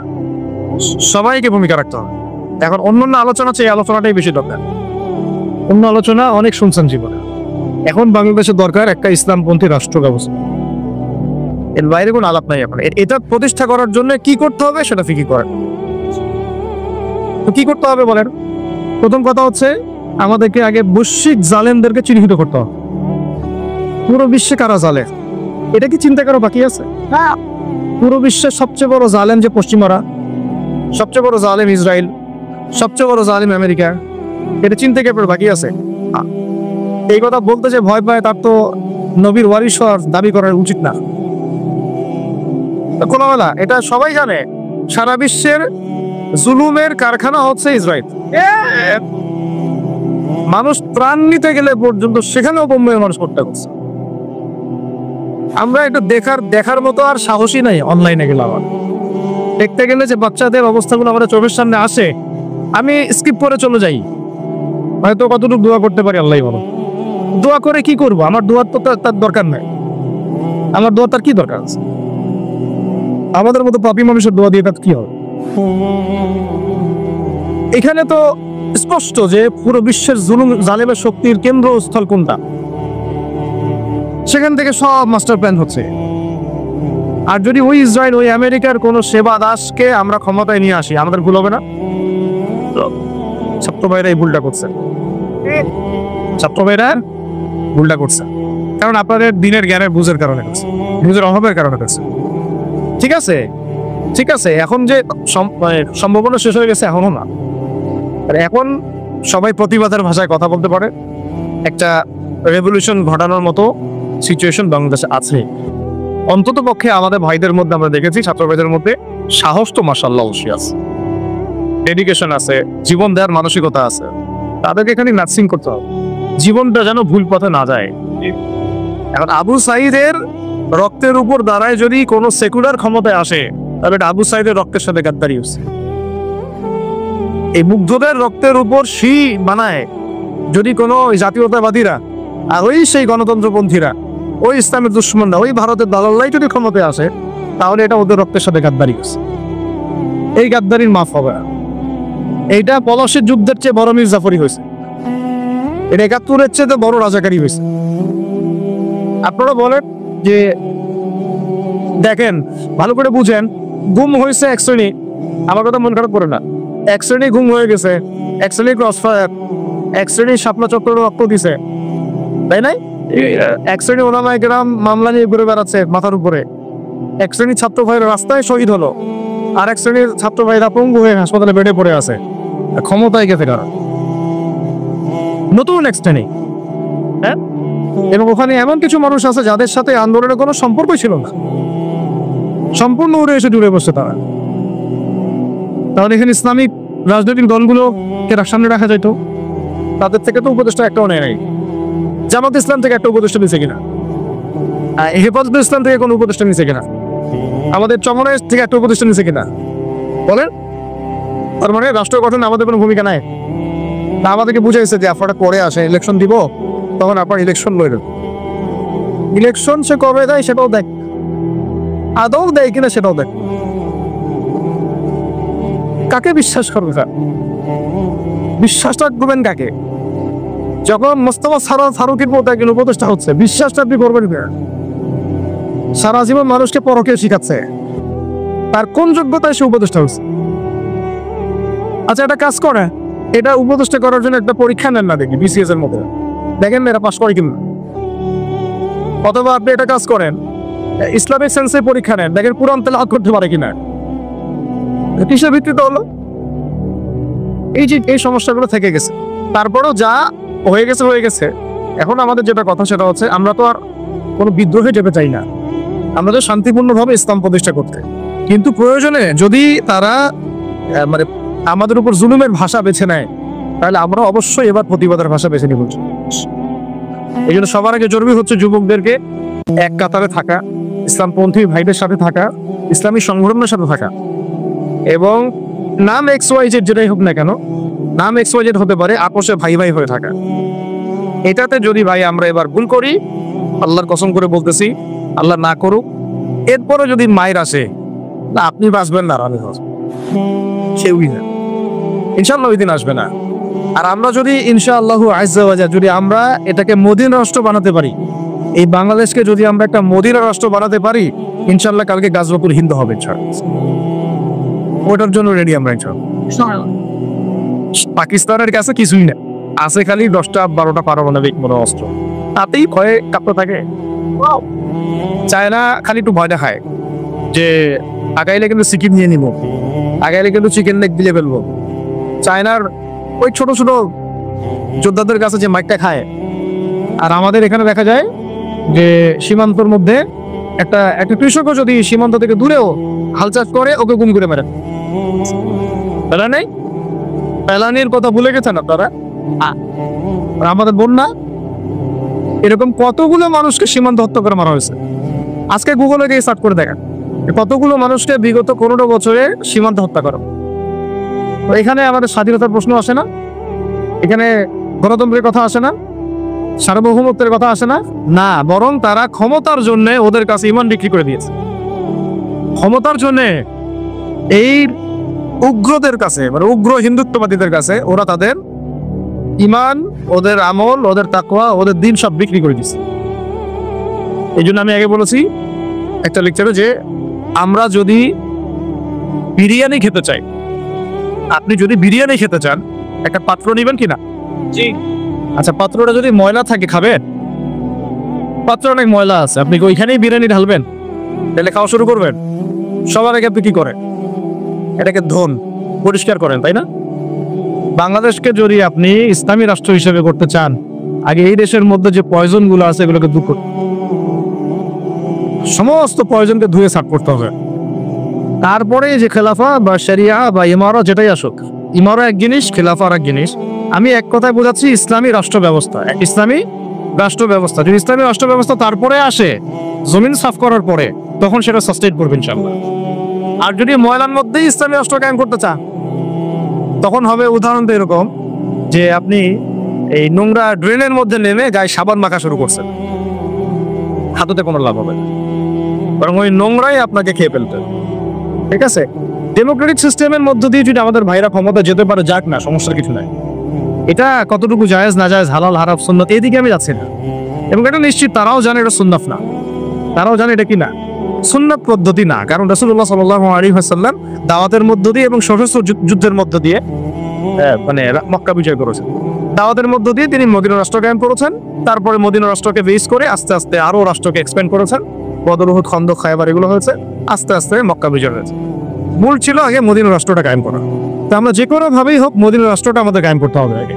সবাইকে ভূমিকা রাখতে হবে। এখন অন্যান্য আলোচনা চেয়ে আলোচনাটাই বেশি দরকার। অন্য আলোচনা অনেক শুনছেন জীবনে। এখন বাংলাদেশের দরকার একটা ইসলামপন্থী রাষ্ট্র ব্যবস্থা। এর বাইরে কোনো আলাপ নাই এখন। এটা প্রতিষ্ঠা করার জন্য কি করতে হবে সেটা ফিকির করেন। তো কি করতে হবে বলেন? প্রথম কথা হচ্ছে আমাদেরকে আগে বৈশ্বিক জালেমদেরকে চিহ্নিত করতে হবে। পুরো বিশ্বে কারা জালেম, এটা কি চিন্তা করা বাকি আছে? হ্যাঁ, পুরো বিশ্বের সবচেয়ে বড় জালেম যে পশ্চিমারা, সবচেয়ে বড় জালেম ইসরায়েল, সবচেয়ে বড় জালেম আমেরিকা, এটা চিন্তা কি আপনার বাকি আছে? এই কথা বলতে যে ভয় পায়, তার তো নবীর ওয়ারিস হওয়ার দাবি করা উচিত না। খোলামেলা এটা সবাই জানে, সারা বিশ্বের জুলুমের কারখানা হচ্ছে ইসরায়েল। মানুষ প্রাণ নিতে গেলে পর্যন্ত সেখানেও বোম্বে মানুষ হত্যা করছে। আমরা এটা দেখার মতো আর সাহসী নাই অনলাইনে গেলে। আমার দেখতে গেলে যে বাচ্চাদের অবস্থাগুলো আমাদের চোখের সামনে আসে, আমি স্কিপ করে চলে যাই, হয়তো কতটুকু দোয়া করতে পারি আল্লাহই বলো। দোয়া করে কি করব? আমার দোয়ার তো তার দরকার নাই। আমার দোয়া তার কি দরকার আছে? আমাদের মতো পাপী মানুষের দোয়া দিয়ে তার কি হবে? এখানে তো স্পষ্ট যে পুরো বিশ্বের জুলুম জালেমের শক্তির কেন্দ্রস্থল কোনটা, সেখান থেকে সব মাস্টার প্ল্যান হচ্ছে। আর যদি ওই ইসরায়েল, ওই আমেরিকার কোন সেবা দাসকে আমরা ক্ষমতায় নিয়ে আসি, আমাদের ভুল হবে না? ছাত্র ভাইরা এই ভুলটা করছে, ছাত্র ভাইরা ভুলটা করছে, কারণ আপনাদের দিনের জ্ঞানের বুঝের কারণে করছে, বুঝের অভাবের কারণে করছে। ঠিক আছে, ঠিক আছে, এখন যে সম্ভাবনা শেষ হয়ে গেছে এখনো না। আর এখন সবাই প্রতিবাদের ভাষায় কথা বলতে পারে, একটা রেভলিউশন ঘটানোর মতো সিচুয়েশন বাংলাদেশে আছে। অন্তত পক্ষে আমাদের ভাইদের মধ্যে আমরা দেখেছি, ছাত্র ভাইদের মধ্যে সাহস তো মাশাআল্লাহ অবশ্যই আছে, ডেডিকেশন আছে, জীবন দেওয়ার মানসিকতা আছে। তাদেরকে এখানে নার্সিং করতে হবে, জীবনটা যেন ভুল পথে না যায়। এখন আবু সাঈদের রক্তের উপর দাঁড়ায় যদি কোনো সেকুলার ক্ষমতায় আসে, তাহলে আবু সাঈদের রক্তের সাথে গাদ্দারি হচ্ছে। এই মুগ্ধদের রক্তের উপর শি বানায় যদি কোনো জাতীয়তাবাদীরা, আর ওই সেই গণতন্ত্রপন্থীরা, ওই ইসলামের দুশ্মনরা, ওই ভারতের দালাল্লাই যদি ক্ষমতায় আসে, তাহলে এটা ওদের রক্তের সাথে গাদ্দারি হচ্ছে। এই গাদ্দারির মাফ হবে না। এইটা পলাশির যুদ্ধের চেয়ে বড় মির্জাফরি হয়েছে, এটা ৭১-এর চেয়ে বড় রাজাকারী হয়েছে। আপনারা বলেন যে দেখেন, ভালো করে বুঝেন, গুম হয়েছে এক শ্রেণী, আমার কথা মন খারাপ করে না, এক শ্রেণী গুম হয়ে গেছে, এক শ্রেণী ক্রসফায়ার, এক শ্রেণী শাপলা চক্র রক্ত দিছে, তাই নাই? এক শ্রেণী ওলামায়ে কেরাম মামলা নিয়ে ঘুরে বেড়াচ্ছে মাথার উপরে, এক শ্রেণী ছাত্র ভাইরা রাস্তায় শহীদ হলো, আর এক শ্রেণীর ছাত্র ভাইরা পঙ্গু হয়ে হাসপাতালে বেডে পড়ে আছে। ক্ষমতায় গেছে কারণ নতুন এক শ্রেণী, হ্যাঁ, এবং ওখানে এমন কিছু মানুষ আছে যাদের সাথে আন্দোলনের কোনো সম্পর্কই ছিল না, সম্পূর্ণ উড়ে এসে জুড়ে বসছে তারা। তাহলে এখানে ইসলামিক রাজনৈতিক দলগুলোকে সামনে রাখা যেত, তাদের থেকে তো উপদেষ্টা একটাও নেয় নাই। জামাত ইসলাম থেকে একটা উপদেষ্টা নিছে কিনা? হেফাজত ইসলাম থেকে কোনো উপদেষ্টা নিছে কিনা? আমাদের চমনের থেকে একটা উপদেষ্টা নিছে কিনা বলেন? তার মানে রাষ্ট্র গঠনে আমাদের কোনো ভূমিকা নাই। তা আমাদেরকে বুঝাইছে যে আপনারা করে আসে, ইলেকশন দিব, তখন আপনার ইলেকশন লড়বেন। ইলেকশন সে কবে দেয় সেটাও দেখ, আদৌ দেয় কিনা সেটাও দেখ। কাকে বিশ্বাস করবে? বিশ্বাসটা করবেন কাকে? যখন মোস্তফা ফারুকের মতো একজন উপদেষ্টা হচ্ছে, বিশ্বাসটা আপনি করবেন না। সারা জীবন মানুষকে পরকে শিখাচ্ছে, তার কোন যোগ্যতায় সে উপদেষ্টা হচ্ছে? আচ্ছা, একটা কাজ করে, এটা উপদেষ্টা করার জন্য একটা পরীক্ষা নেন না, দেখি বিসিএস এর মধ্যে, দেখেন এরা পাস করে কিনা। অথবা আপনি একটা কাজ করেন, ইসলামিক সেন্সে পরীক্ষা নেন, দেখেন কোরআন তেলাওয়াত করতে পারে কিনা। কিসের ভিত্তিতে হলো? এই যে এই সমস্যাগুলো থেকে গেছে। তারপরও যা হয়ে গেছে হয়ে গেছে। এখন আমাদের যেটা কথা সেটা হচ্ছে, আমরা তো আর কোনো বিদ্রোহে যেতে চাই না, আমরা তো শান্তিপূর্ণভাবে ইসলাম প্রতিষ্ঠা করতে। কিন্তু প্রয়োজনে যদি তারা মানে আমাদের উপর জুলুমের ভাষা বেছে নেয়, তাহলে আমরা অবশ্যই এবার প্রতিবাদের ভাষা বেছে নিব। এই জন্য সবার আগে জরুরি হচ্ছে যুবকদেরকে এক কাতারে থাকা, ইসলামপন্থী ভাইদের সাথে থাকা, ইসলামী সংগঠনের সাথে থাকা, এবং নাম XYZ যেটাই হোক না কেন, নাম XYZ হতে পারে, আপোষে ভাই ভাই হয়ে থাকা। এটাতে যদি ভাই আমরা এবার ভুল করি, আল্লাহর কসম করে বলতেছি, আল্লাহ না করুক, এরপরে যদি মায়ের আসে, না আপনি বাঁচবেন না, আমি বাঁচব, কেউই না, ইনশাআল্লাহ ওই দিন আসবে না। আর আমরা যদি ইনশাআল্লাহ আজ্জা ওয়া জাল যদি আমরা এটাকে মদিনা রাষ্ট্র বানাতে পারি, এই বাংলাদেশকে যদি আমরা একটা মদিনা রাষ্ট্র বানাতে পারি, ইনশাআল্লাহ কালকে গাজওয়াতুল হিন্দ হবে। ওটার জন্য রেডি আমরা। পাকিস্তানের কাছে কিছুই না, আছে খালি 10টা-12টা পারমাণবিক মনো অস্ত্র, তাতেই ভয়ে কাঁপতে থাকে। চায়না খালি একটু ভয় দেখায় যে আগাইলে কিন্তু চিকেন নিয়ে নিব, আগাইলে কিন্তু চিকেন নেক দিলে ফেলবো। চায়নার ওই ছোট ছোট যোদ্ধাদের কাছে যে মাইকটা খায়, আর আমাদের এখানে দেখা যায় যে সীমান্তর মধ্যে একটা কৃষকও যদি সীমান্ত থেকে দূরেও হাল চাষ করে, ওকে গুম করে মেরে ফেলা নেই। পেলানির কথা ভুলে গেছেন আপনারা? আমাদের বন্যা এরকম কতগুলো মানুষকে সীমান্ত হত্যা করে মারা হয়েছে। আজকে গুগলে গিয়ে সার্চ করে দেখেন, কতগুলো মানুষকে বিগত 15 বছরে সীমান্ত হত্যা করো। এখানে আমাদের স্বাধীনতার প্রশ্ন আসে না, এখানে গণতন্ত্রের কথা আসে না, সার্বভৌমত্বের কথা আসে না, না, বরং তারা ক্ষমতার জন্য ওদের কাছে ইমান বিক্রি করে দিয়েছে। ক্ষমতার জন্য এই উগ্রদের কাছে, মানে উগ্র হিন্দুত্ববাদীদের কাছে ওরা তাদের ইমান, ওদের আমল, ওদের তাকওয়া, ওদের দিন সব বিক্রি করে দিচ্ছে। এই জন্য আমি আগে বলেছি একটা লেকচারে যে আমরা যদি বিরিয়ানি খেতে চাই, আপনি যদি বিরিয়ানি খেতে চান একটা পাত্র নেবেন কিনা? জি। আচ্ছা, পাত্রটা যদি ময়লা থাকে খাবেন? পাত্র অনেক ময়লা আছে, আপনি কি ওইখানেই বিরিয়ানি ঢালবেন? তাহলে খাওয়া শুরু করবেন? সবার আগে আপনি কি করেন? এটাকে ধোন, পরিষ্কার করেন, তাই না? বাংলাদেশকে যদি আপনি ইসলামী রাষ্ট্র হিসেবে করতে চান, আগে এই দেশের মধ্যে যে পয়জন গুলো আছে এগুলোকে দূর করতে, সমস্ত পয়জনকে ধুয়ে সাফ করতে হবে। তারপরে যে খেলাফা বা শরিয়া বা ইমারা যেটাই আসুক, ইমারা এক জিনিস, খেলাফা আর এক জিনিস। আমি এক কথায় বোঝাচ্ছি ইসলামী রাষ্ট্র ব্যবস্থা, ইসলামী রাষ্ট্র ব্যবস্থা। যদি ইসলামী রাষ্ট্র ব্যবস্থা তারপরে আসে জমিন সাফ করার পরে, তখন সেটা সাস্টেইন করবে ইনশাআল্লাহ। আর যদি ময়লার মধ্যেই ইসলামী রাষ্ট্র কায়েম করতে চান, তখন হবে উদাহরণটা এরকম যে আপনি এই নোংরা ড্রেনের মধ্যে নেমে গায়ে সাবান মাখা শুরু করছেন, হাততে কোনো লাভ হবে না, বরং ওই নোংরাই আপনাকে খেয়ে ফেলতে। ঠিক আছে, ডেমোক্রেটিক সিস্টেমের মধ্য দিয়ে যদি আমাদের ভাইরা ক্ষমতা যেতে পারে, যাক না, সমস্যা কিছু নাই। এটা কতটুকু জায়েজ না জায়েজ, হালাল হারাম সুন্নাত, এদিকে আমি যাচ্ছি না। এবং এটা নিশ্চিত তারাও জানে এটা সুন্নাত না, তারাও জানে এটা কি না, সুন্নাত পদ্ধতি না। কারণ রাসূলুল্লাহ সাল্লাল্লাহু আলাইহি ওয়াসাল্লাম দাওয়াতের মধ্য দিয়ে এবং সশস্ত্র যুদ্ধের মধ্য দিয়ে মানে মক্কা বিজয় করেছেন। দাওয়াতের মধ্য দিয়ে তিনি মদিনা রাষ্ট্র কায়েম করেছেন। তারপরে মদিনা রাষ্ট্রকে বেস করে আস্তে আস্তে আরো রাষ্ট্রকে এক্সপ্যান্ড করেছেন। বদর, উহুদ, খন্দক, খায়বার এগুলো হয়েছে, আস্তে আস্তে মক্কা বিজয় হয়েছে। মূল ছিল আগে মদিনা রাষ্ট্রটা কায়েম করা। তো আমরা যে কোনো ভাবেই হোক মদিনা রাষ্ট্রটা আমাদের কায়েম করতে হবে আগে,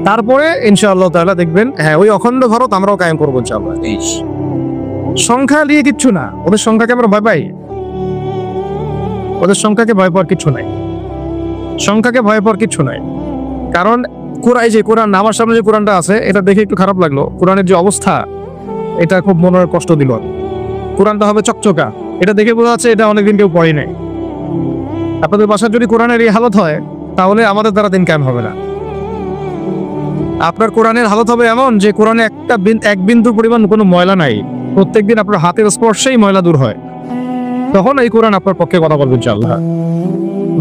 তারপরে ইনশাআল্লাহ তাআলা দেখবেন হ্যাঁ ওই অখণ্ড ভারত আমরাও কায়েম করবো ইনশাআল্লাহ। সংখ্যা নিয়ে কিচ্ছু না, ওদের সংখ্যাকে আমরা ভয় পাই? ওদের সংখ্যাকে ভয় পাওয়ার কিছু নাই, সংখ্যাকে ভয় পাওয়ার কিছু নাই। কারণ কোরআন আমার সামনে যে কোরআনটা আছে, এটা দেখে একটু খারাপ লাগলো। কোরআনের যে অবস্থা, এটা খুব মনের কষ্ট দিল। কোরআনটা হবে চকচকা, এটা দেখে বোঝা যাচ্ছে এটা অনেকদিন কেউ পড়ে নাই। আপনাদের বাসায় যদি কোরআনের এই হালত হয়, তাহলে আমাদের দ্বারা দিন কায়েম হবে না। আপনার কোরআনের হালত হবে এমন যে কোরআনে এক বিন্দু পরিমাণ কোনো ময়লা নাই, প্রত্যেকদিন আপনার হাতের স্পর্শেই ময়লা দূর হয়, তখন এই কোরআন আপনার পক্ষে কথা বলবে ইনশাআল্লাহ।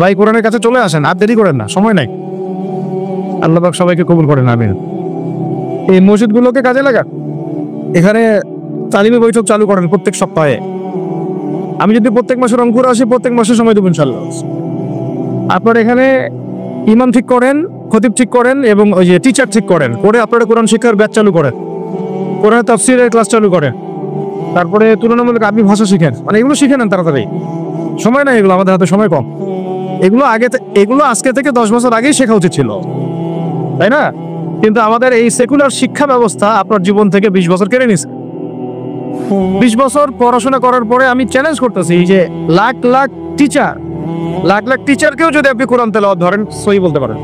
ভাই কোরআনের কাছে চলে আসেন, আর দেরি করেন না, সময় নাই। আল্লাহ পাক সবাইকে কবুল করেন, আমিন। এই মসজিদগুলোকে কাজে লাগান, এখানে তালিমি বৈঠক চালু করেন প্রত্যেক সপ্তাহে। আমি যদি প্রত্যেক মাসে রংপুর আসি, প্রত্যেক মাসে সময় দেবো ইনশাআল্লাহ। আপনার এখানে ইমাম ঠিক করেন, খতিব ঠিক করেন এবং ওই যে টিচার ঠিক করেন, করে আপনারা কোরআন শিক্ষার ব্যাচ চালু করেন, কোরআন তাফসীরের ক্লাস চালু করেন, তারপরে তুলনামূলক আরবি ভাষা শিখেন। মানে এগুলো শিখে নেন তাড়াতাড়ি, সময় নাই এগুলো, আমাদের হাতে সময় কম। এগুলো আজকে থেকে 10 বছর আগেই শেখা উচিত ছিল, তাই না? কিন্তু আমাদের এই সেকুলার শিক্ষা ব্যবস্থা আপনার জীবন থেকে 20 বছর কেড়ে নিছে। 20 বছর পড়াশোনা করার পরে আমি চ্যালেঞ্জ করতেছি যে লাখ লাখ টিচারকেও যদি আপনি কোরআন তেলাওয়াত ধরেন, সহি বলতে পারেন,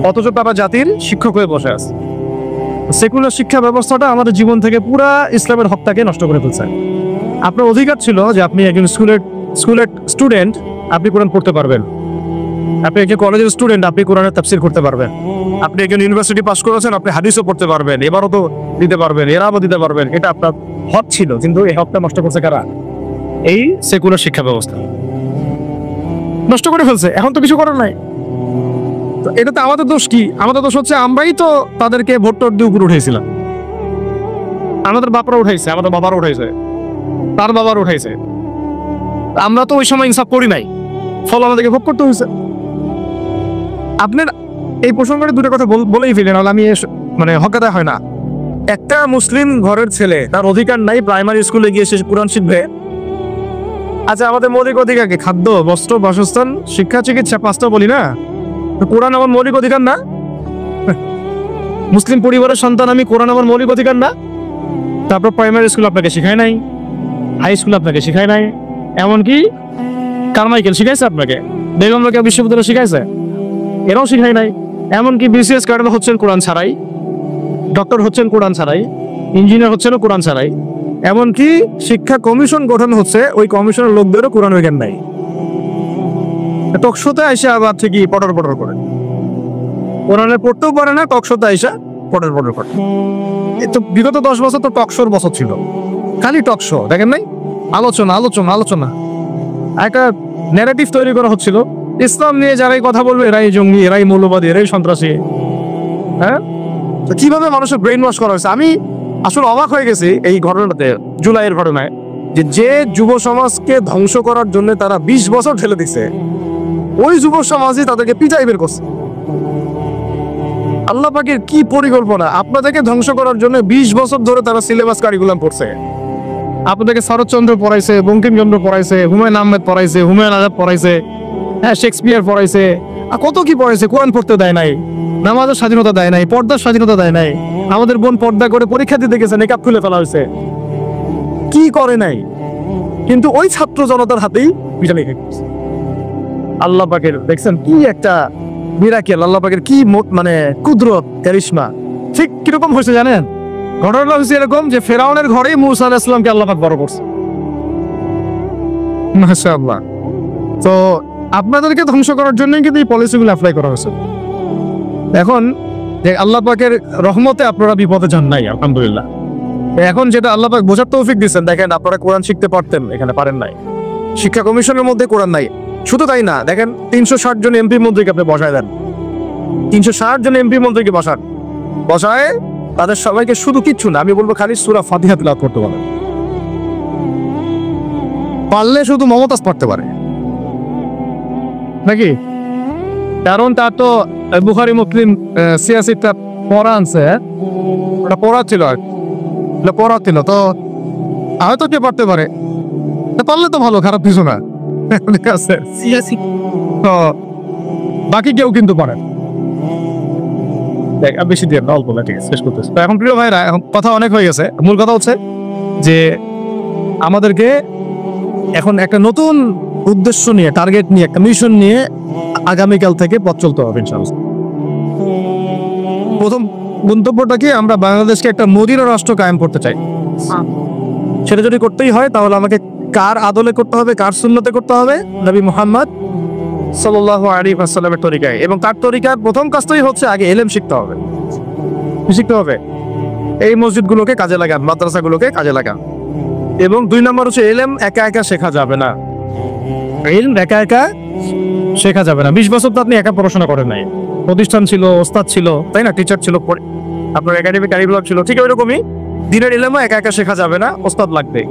অথচ তারা জাতির শিক্ষক হয়ে বসে আছে। সেকুলার শিক্ষা ব্যবস্থাটা আমাদের জীবন থেকে পুরা ইসলামের হকটাকে নষ্ট করে ফেলছে। আপনার অধিকার ছিল যে আপনি একজন স্কুলের স্টুডেন্ট, আপনি কোরআন পড়তে পারবেন। আপনি একজন কলেজের স্টুডেন্ট, আপনি কোরআনের তাফসীর করতে পারবেন। আপনি একজন ইউনিভার্সিটি পাস করেছেন, আপনি হাদিসও পড়তে পারবেন, এবারও তো দিতে পারবেন, এরাও দিতে পারবেন। এটা আপনার হক ছিল, কিন্তু এই হকটা নষ্ট করছে কারা? এই সেকুলার শিক্ষা ব্যবস্থা নষ্ট করে ফেলছে। এখন তো কিছু করার নাই। তো এটাতে আমাদের দোষ কি? আমাদের দোষ হচ্ছে আমরাই তো তাদেরকে ভোট টোট দিয়ে উপরে উঠেছিলাম। আমাদের বাপরা উঠাইছে, আমাদের বাবারা উঠাইছে, তার বাবার উঠাইছে। আমরা তো ওই সময় ইনসাফ করি নাই, ফল আমাদেরকে ভোগ করতে হয়েছে। আপনার এই প্রসঙ্গে দুটো কথা বলেই ফেলেন, আমি মানে হকাদায় হয় না। একটা মুসলিম ঘরের ছেলে, তার অধিকার নাই প্রাইমারি স্কুলে গিয়ে সে কোরআন শিখবে? আচ্ছা, আমাদের মৌলিক অধিকার কি? খাদ্য, বস্ত্র, বাসস্থান, শিক্ষা, চিকিৎসা, 5টা বলি না? কোরআন আমার মৌলিক অধিকার না? মুসলিম পরিবারের সন্তান আমি, কোরআন আমার মৌলিক অধিকার না? তারপর প্রাইমারি স্কুল আপনাকে শিখায় নাই, হাই স্কুল আপনাকে শিখায় নাই, এমনকি কারমাইকেল শিখাইছে আপনাকে, বেগম রোকেয়া বিশ্ববিদ্যালয় শিখাইছে, এরাও শিখায় নাই। এমনকি বিসিএস ক্যাডার হচ্ছেন কোরআন ছাড়াই, ডক্টর হচ্ছেন কোরআন ছাড়াই, ইঞ্জিনিয়ার হচ্ছেন কোরআন ছাড়াই। এমনকি শিক্ষা কমিশন গঠন হচ্ছে, ওই কমিশনের লোকদেরও কোরআনের জ্ঞান নাই। টকশোতে আইসা আবার ঠিকই পটর পটর করে, কোরআনে পড়তেও পারে না, টকশোতে আইসা পটর পটর করে। এই তো বিগত 10 বছর তো টকশোর বছর ছিল, খালি টকশো, দেখেন নাই? আলোচনা আলোচনা আলোচনা, একটা ন্যারেটিভ তৈরি করা হচ্ছিল ইসলাম নিয়ে। যারাই কথা বলবে এরাই জঙ্গি, এরাই মৌলবাদী, এরাই সন্ত্রাসী। হ্যাঁ, তো কিভাবে মানুষের ব্রেইন ওয়াশ করা হয়েছে। আমি আসলে অবাক হয়ে গেছি এই ঘটনাতে, জুলাইয়ের ঘটনায়, যে যুব সমাজকে ধ্বংস করার জন্য তারা 20 বছর ঠেলে দিচ্ছে, ওই যুব সমাজই তাদেরকে পিটাই বের করছে। আল্লাহ পাকের কি পরিকল্পনা! আপনাদেরকে ধ্বংস করার জন্য 20 বছর ধরে তারা সিলেবাস কারিকুলাম পড়ছে। আপনাদেরকে শরৎচন্দ্র পড়াইছে, বঙ্কিমচন্দ্র পড়াইছে, হুমায়ুন আহমেদ পড়াইছে, হুমায়ুন আজাদ পড়াইছে, হ্যাঁ শেক্সপিয়ার পড়াইছে, আর কত কি পড়াইছে। কোরআন পড়তে দেয় নাই, নামাজের স্বাধীনতা দেয় নাই, পর্দার স্বাধীনতা দেয় নাই। আমাদের বোন পর্দা করে পরীক্ষা দিতে গেছে, নেকাব খুলে ফেলা হয়েছে, কি করে নাই। কিন্তু ওই ছাত্র জনতার হাতেই পিটানি খেয়ে গেছে। আল্লাহ পাকের দেখছেন কি একটা মিরাকেল, আল্লাহ পাকের কি মানে কুদরত, কারিশমা। ঠিক কিরকম হয়েছে জানেন? ঘটনাটা হচ্ছে এরকম যে ফেরাউনের ঘরেই মূসা আলাইহিস সালামকে আল্লাহ পাক বড় করছে। মাশাআল্লাহ। তো আপনাদেরকে ধ্বংস করার জন্যই কিন্তু এই পলিসিগুলো অ্যাপ্লাই করা হয়েছে। এখন যে আল্লাহ পাকের রহমতে আপনারা বিপদে যান নাই, আলহামদুলিল্লাহ। এখন যেটা আল্লাহ পাক বোঝার তৌফিক দিচ্ছেন, দেখেন আপনারা কোরআন শিখতে পারতেন, এখানে পারেন নাই। শিক্ষা কমিশনের মধ্যে কোরআন নাই। শুধু তাই না, দেখেন 360 জন এমপি মন্ত্রীকে আপনি বসায় দেন, 360 জন এমপি মন্ত্রীকে বসায় তাদের সবাইকে শুধু কিচ্ছু না, আমি বলবো খালি সূরা ফাতিহা তিলাওয়াত করতে বলেন। পারলে শুধু মমতাজ পড়তে পারে নাকি? কারণ তার তো বুখারী মুসলিম সিয়াসিটা পড়া আনছে, ওটা পড়া ছিল, তো হয়তো কে পড়তে পারে, পারলে তো ভালো, খারাপ কিছু না। ঠিক আছে, তো বাকি কেউ কিন্তু পারে। বেশি দিয়ে অল্প না, ঠিক আছে, শেষ করতেছি। তো এখন প্রিয় ভাইরা, এখন কথা অনেক হয়ে গেছে। মূল কথা হচ্ছে যে আমাদেরকে এখন একটা নতুন উদ্দেশ্য নিয়ে, টার্গেট নিয়ে, একটা মিশন নিয়ে আগামীকাল থেকে পথ চলতে হবে ইনশাআল্লাহ। প্রথম গন্তব্যটা কি? আমরা বাংলাদেশকে একটা মদিনা রাষ্ট্র কায়েম করতে চাই। সেটা যদি করতেই হয় তাহলে আমাকে কার আদলে করতে হবে, কার সুন্নতে করতে হবে? নবী মুহাম্মদ সাল্লাল্লাহু আলাইহি ওয়াসাল্লামের তরিকায়। এবং তার তরিকার প্রথম কাজটাই হচ্ছে আগে ইলম শিখতে হবে। শিখতে হবে, এই মসজিদগুলোকে কাজে লাগান, মাদ্রাসাগুলোকে কাজে লাগান। এবং 2 নম্বর হচ্ছে ইলম একা একা শেখা যাবে না। ইলম একা একা শেখা যাবে না। 20 বছর তো আপনি একা পড়াশোনা করেন নাই, প্রতিষ্ঠান ছিল, ওস্তাদ ছিল, তাই না? টিচার ছিল, আপনার একাডেমিক কারিকুলাম ছিল। ঠিক ওইরকমই দিনের ইলমও একা একা শেখা যাবে না, ওস্তাদ লাগবে।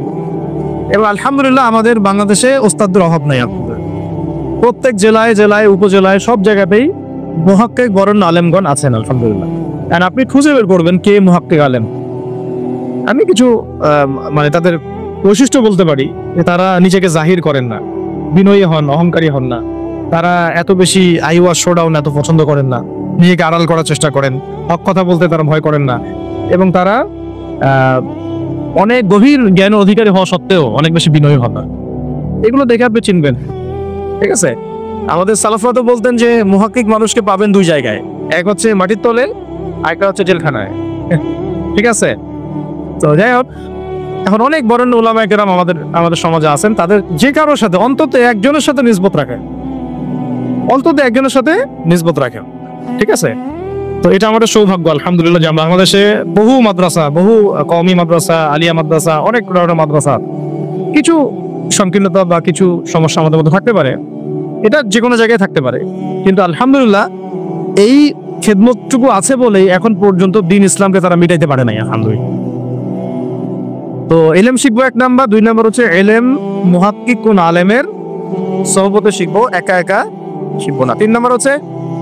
এবং আলহামদুলিল্লাহ আমাদের বাংলাদেশে ওস্তাদদের অভাব নাই। আপনাদের প্রত্যেক জেলায় জেলায়, উপজেলায়, সব জায়গাতেই মুহাক্কিক বরেণ্য আলেমগণ আছেন আলহামদুলিল্লাহ। আর আপনি খুঁজে বের করবেন কে মুহাক্কিক আলেম। আমি কিছু মানে তাদের বৈশিষ্ট্য বলতে পারি যে তারা নিজেকে জাহির করেন না, বিনয়ী হন, অহংকারী হন না। তারা এত বেশি আইওয়া শোডাউন এত পছন্দ করেন না, নিজেকে আড়াল করার চেষ্টা করেন, হক কথা বলতে তারা ভয় করেন না। এবং তারা অনেক গভীর জ্ঞান অধিকারী হওয়া সত্ত্বেও অনেক বেশি বিনয়ী হন না। এগুলো দেখে আপনি চিনবেন, ঠিক আছে? আমাদের সালাফরা তো বলতেন যে মুহাক্কিক মানুষকে পাবেন 2 জায়গায়, এক হচ্ছে মাটির তলে, আরেকটা হচ্ছে জেলখানায়। ঠিক আছে? তো যাই হোক, এখন অনেক বরেণ্য উলামায়ে কেরাম আমাদের সমাজে আছেন, তাদের যে কারোর সাথে অন্তত একজনের সাথে নিসবত রাখেন, অন্তত একজনের সাথে নিসবত রাখেন, ঠিক আছে? তো এটা আমাদের সৌভাগ্য আলহামদুলিল্লাহ যে বাংলাদেশে বহু মাদ্রাসা, বহু কওমি মাদ্রাসা, আলিয়া মাদ্রাসা, অনেক ধরনের মাদ্রাসা। কিছু সংকীর্ণতা বা কিছু সমস্যা আমাদের মধ্যে থাকতে পারে, এটা যে কোনো জায়গায় থাকতে পারে, কিন্তু আলহামদুলিল্লাহ এই খেদমতটুকু আছে বলেই এখন পর্যন্ত দ্বীন ইসলামকে তারা মিটাইতে পারে নাই আলহামদুলিল্লাহ। তো ইলম শিখবো 1 নাম্বার, 2 নাম্বার হচ্ছে ইলম মুহাক্কিক কোন আলেমের সহবতে শিখবো, একা একা শিখবো না। 3 নাম্বার হচ্ছে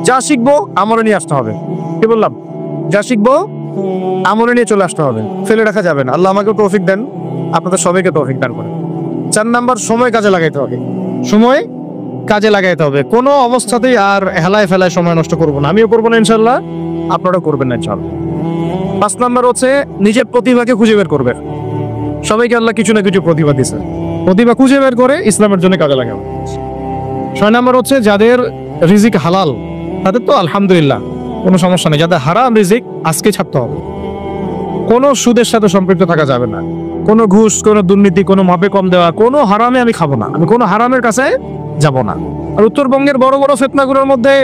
যা শিখবো আমলে নিয়ে আসতে হবে। কি বললাম? যা শিখবো আমলে নিয়ে চলে আসতে হবে, ফেলে রাখা যাবে না। আল্লাহ আমাকে তৌফিক দেন, আপনাদের সবাইকে তৌফিক দান করেন। 4 নাম্বার সময় কাজে লাগাইতে হবে, সময় কাজে লাগাইতে হবে। কোনো অবস্থাতেই আর হেলায় ফেলায় সময় নষ্ট করবো না, আমিও করবো না ইনশাল্লাহ, আপনারাও করবেন না ইনশাল্লাহ। 5 নাম্বার হচ্ছে নিজের প্রতিভাকে খুঁজে বের করবে। সবাইকে আল্লাহ কিছু না কিছু প্রতিভা দিছে, প্রতিভা খুঁজে বের করে ইসলামের জন্য কাজে লাগাবে। 6 নাম্বার হচ্ছে যাদের রিজিক হালাল তাদের তো আলহামদুলিল্লাহ কোনো সমস্যা নেই, যাদের হারাম রিজিক আজকে ছাড়তে হবে। কোনো সুদের সাথে সম্পৃক্ত থাকা যাবে না, কোনো ঘুষ, কোনো দুর্নীতি, কোনো মাপে কম দেওয়া, কোনো হারামে আমি খাবো না, আমি কোনো হারামের কাছে যাব না। আর উত্তরবঙ্গের বড় বড় ফিতনাগুলোর মধ্যে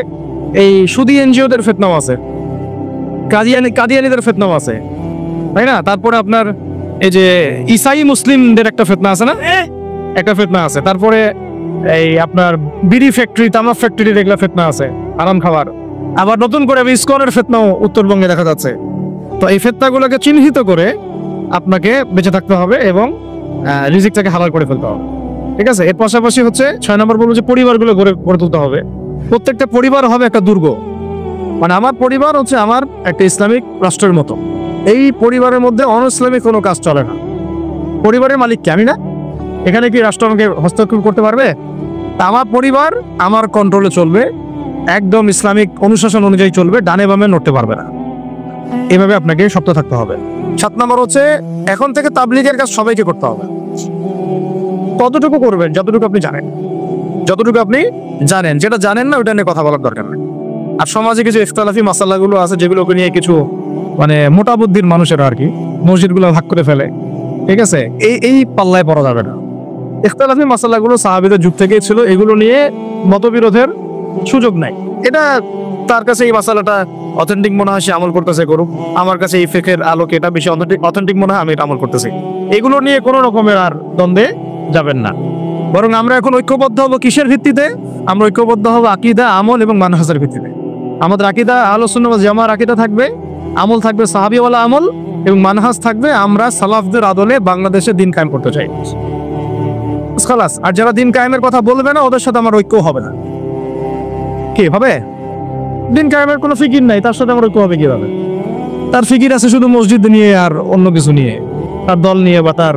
এই সুদী এনজিওদের ফিতনাও আছে, কাদিয়ানিদের ফিতনাও আছে, তাই না? তারপরে আপনার এই যে ইসাই মুসলিমদের একটা ফিতনা আছে না, একটা ফিতনা আছে। তারপরে এই আপনার বিড়ি ফ্যাক্টরি, তামাক ফ্যাক্টরি, এগুলা ফিতনা আছে হারাম খাবার। আবার নতুন করে ইসকনের ফিতনাও উত্তরবঙ্গে দেখা যাচ্ছে। তো এই ফিতনাগুলোকে চিহ্নিত করে আপনাকে বেঁচে থাকতে হবে এবং রিজিকটাকে হালাল করে ফেলতে হবে, ঠিক আছে? এর পাশাপাশি হচ্ছে 6 নম্বর বলবো যে পরিবারগুলো গড়ে তুলতে হবে। প্রত্যেকটা পরিবার হবে একটা দুর্গ। মানে আমার পরিবার হচ্ছে আমার একটা ইসলামিক রাষ্ট্রের মতো। এই পরিবারের মধ্যে অনইসলামিক কোনো কাজ চলে না। পরিবারের মালিক কি আমি না? এখানে কি রাষ্ট্র আমাকে হস্তক্ষেপ করতে পারবে? তা আমার পরিবার আমার কন্ট্রোলে চলবে, একদম ইসলামিক অনুশাসন অনুযায়ী চলবে, ডানে বামে নড়তে পারবে না। এভাবে আপনাকে শক্ত থাকতে হবে। 7 নম্বর হচ্ছে এখন থেকে তাবলীগের কাজ সবাইকে করতে হবে। কতটুকু করবেন? যতটুকু আপনি জানেন, যতটুকু আপনি জানেন। যেটা জানেন না ওটা নিয়ে কথা বলার দরকার নেই। আর সমাজে কিছু ইখতিলাফি মাসালাগুলো আছে যেগুলোকে নিয়ে কিছু মানে মোটা বুদ্ধির মানুষেরা আর কি মসজিদগুলো ভাগ করে ফেলে, ঠিক আছে? এই পাল্লায় পড়া যাবে না। ইখতিলাফি মাসালাগুলো সাহাবীদের যুগ থেকেই ছিল, এগুলো নিয়ে মতবিরোধের সুযোগ নাই। এটা তার কাছে এই মাসালাটা অথেন্টিক মনে হয়, সে আমল করতেছে, করুক। আমার কাছে এই ফিকহের আলোকে এটা বেশি অথেন্টিক মনে হয়, আমি এটা আমল করতেছি। এগুলো নিয়ে কোনো রকমের আর দ্বন্দ্বে যাবেন না। বরং আমরা এখন ঐক্যবদ্ধ হব কিসের ভিত্তিতে? আমরা ঐক্যবদ্ধ হব আকীদা, আমল এবং মানহাজের ভিত্তিতে। আমাদের আকীদা আহলুস সুন্নাহ ওয়াল জামাআর আকীদা থাকবে, আমল থাকবে সাহাবীওয়ালা আমল, এবং মানহাজ থাকবে আমরা সালাফদের আদলে বাংলাদেশে দিন কায়েম করতে চাই। খালাস। আর যারা দিন কায়েমের কথা বলবে না ওদের সাথে আমার ঐক্য হবে না। কি হবে? দিন কায়েমের কোনো ফিকির নাই, তার সাথে আমার ঐক্য হবে কিভাবে? তার ফিকির আছে শুধু মসজিদ নিয়ে আর অন্য কিছু নিয়ে, তার দল নিয়ে বা তার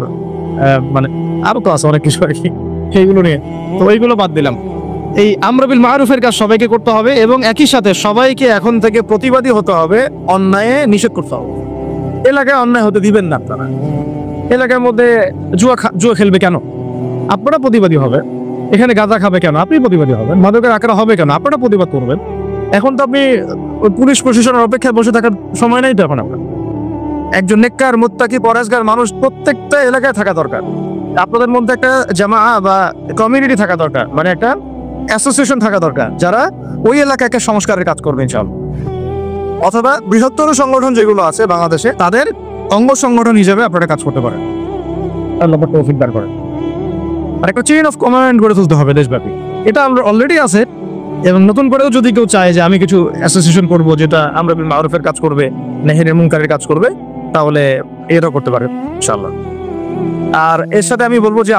মানে আরো তো আছে অনেক কিছু আর কি, সেইগুলো নিয়ে। তো এইগুলো বাদ দিলাম। এই আমর বিল মারুফের কাজ সবাইকে করতে হবে এবং একই সাথে সবাইকে এখন থেকে প্রতিবাদী হতে হবে, অন্যায়ে নিষেধ করতে হবে। এলাকায় অন্যায় হতে দিবেন না আপনারা। এলাকার মধ্যে জুয়া খেলবে কেন? আপনারা প্রতিবাদী হবে। এখানে গাঁজা খাবে কেন? আপনি প্রতিবাদী হবেন। মাদকের আকারা হবে কেন? আপনারা প্রতিবাদ করবেন। এখন তো আপনি পুলিশ প্রশাসনের অপেক্ষায় বসে থাকার সময় নাই তো এখন আপনার। একজন নেককার, মুত্তাকি, পরহেজগার মানুষ প্রত্যেকটা এলাকায় থাকা দরকার। আপনাদের মধ্যে একটা জামা বা কমিউনিটি থাকা দরকার, মানে একটা অ্যাসোসিয়েশন থাকা দরকার, যারা ওই এলাকায় একটা সংস্কারের কাজ করবে ইনশাআল্লাহ। অথবা বৃহত্তর সংগঠন যেগুলো আছে বাংলাদেশে, তাদের অঙ্গ সংগঠন হিসেবে আপনারা কাজ করতে পারেন। আল্লাহ তৌফিক দান করেন। আর একটা চেইন অফ কমান্ড গড়ে তুলতে হবে দেশব্যাপী। এটা আমরা অলরেডি আছে, এবং নতুন করেও যদি কেউ চায় যে আমি কিছু অ্যাসোসিয়েশন করব যেটা আমর বিল মারুফের কাজ করবে, নাহির মুনকারের কাজ করবে, তাহলে এটাও করতে পারে ইনশাআল্লাহ। আর এর সাথে আমি বলবো যে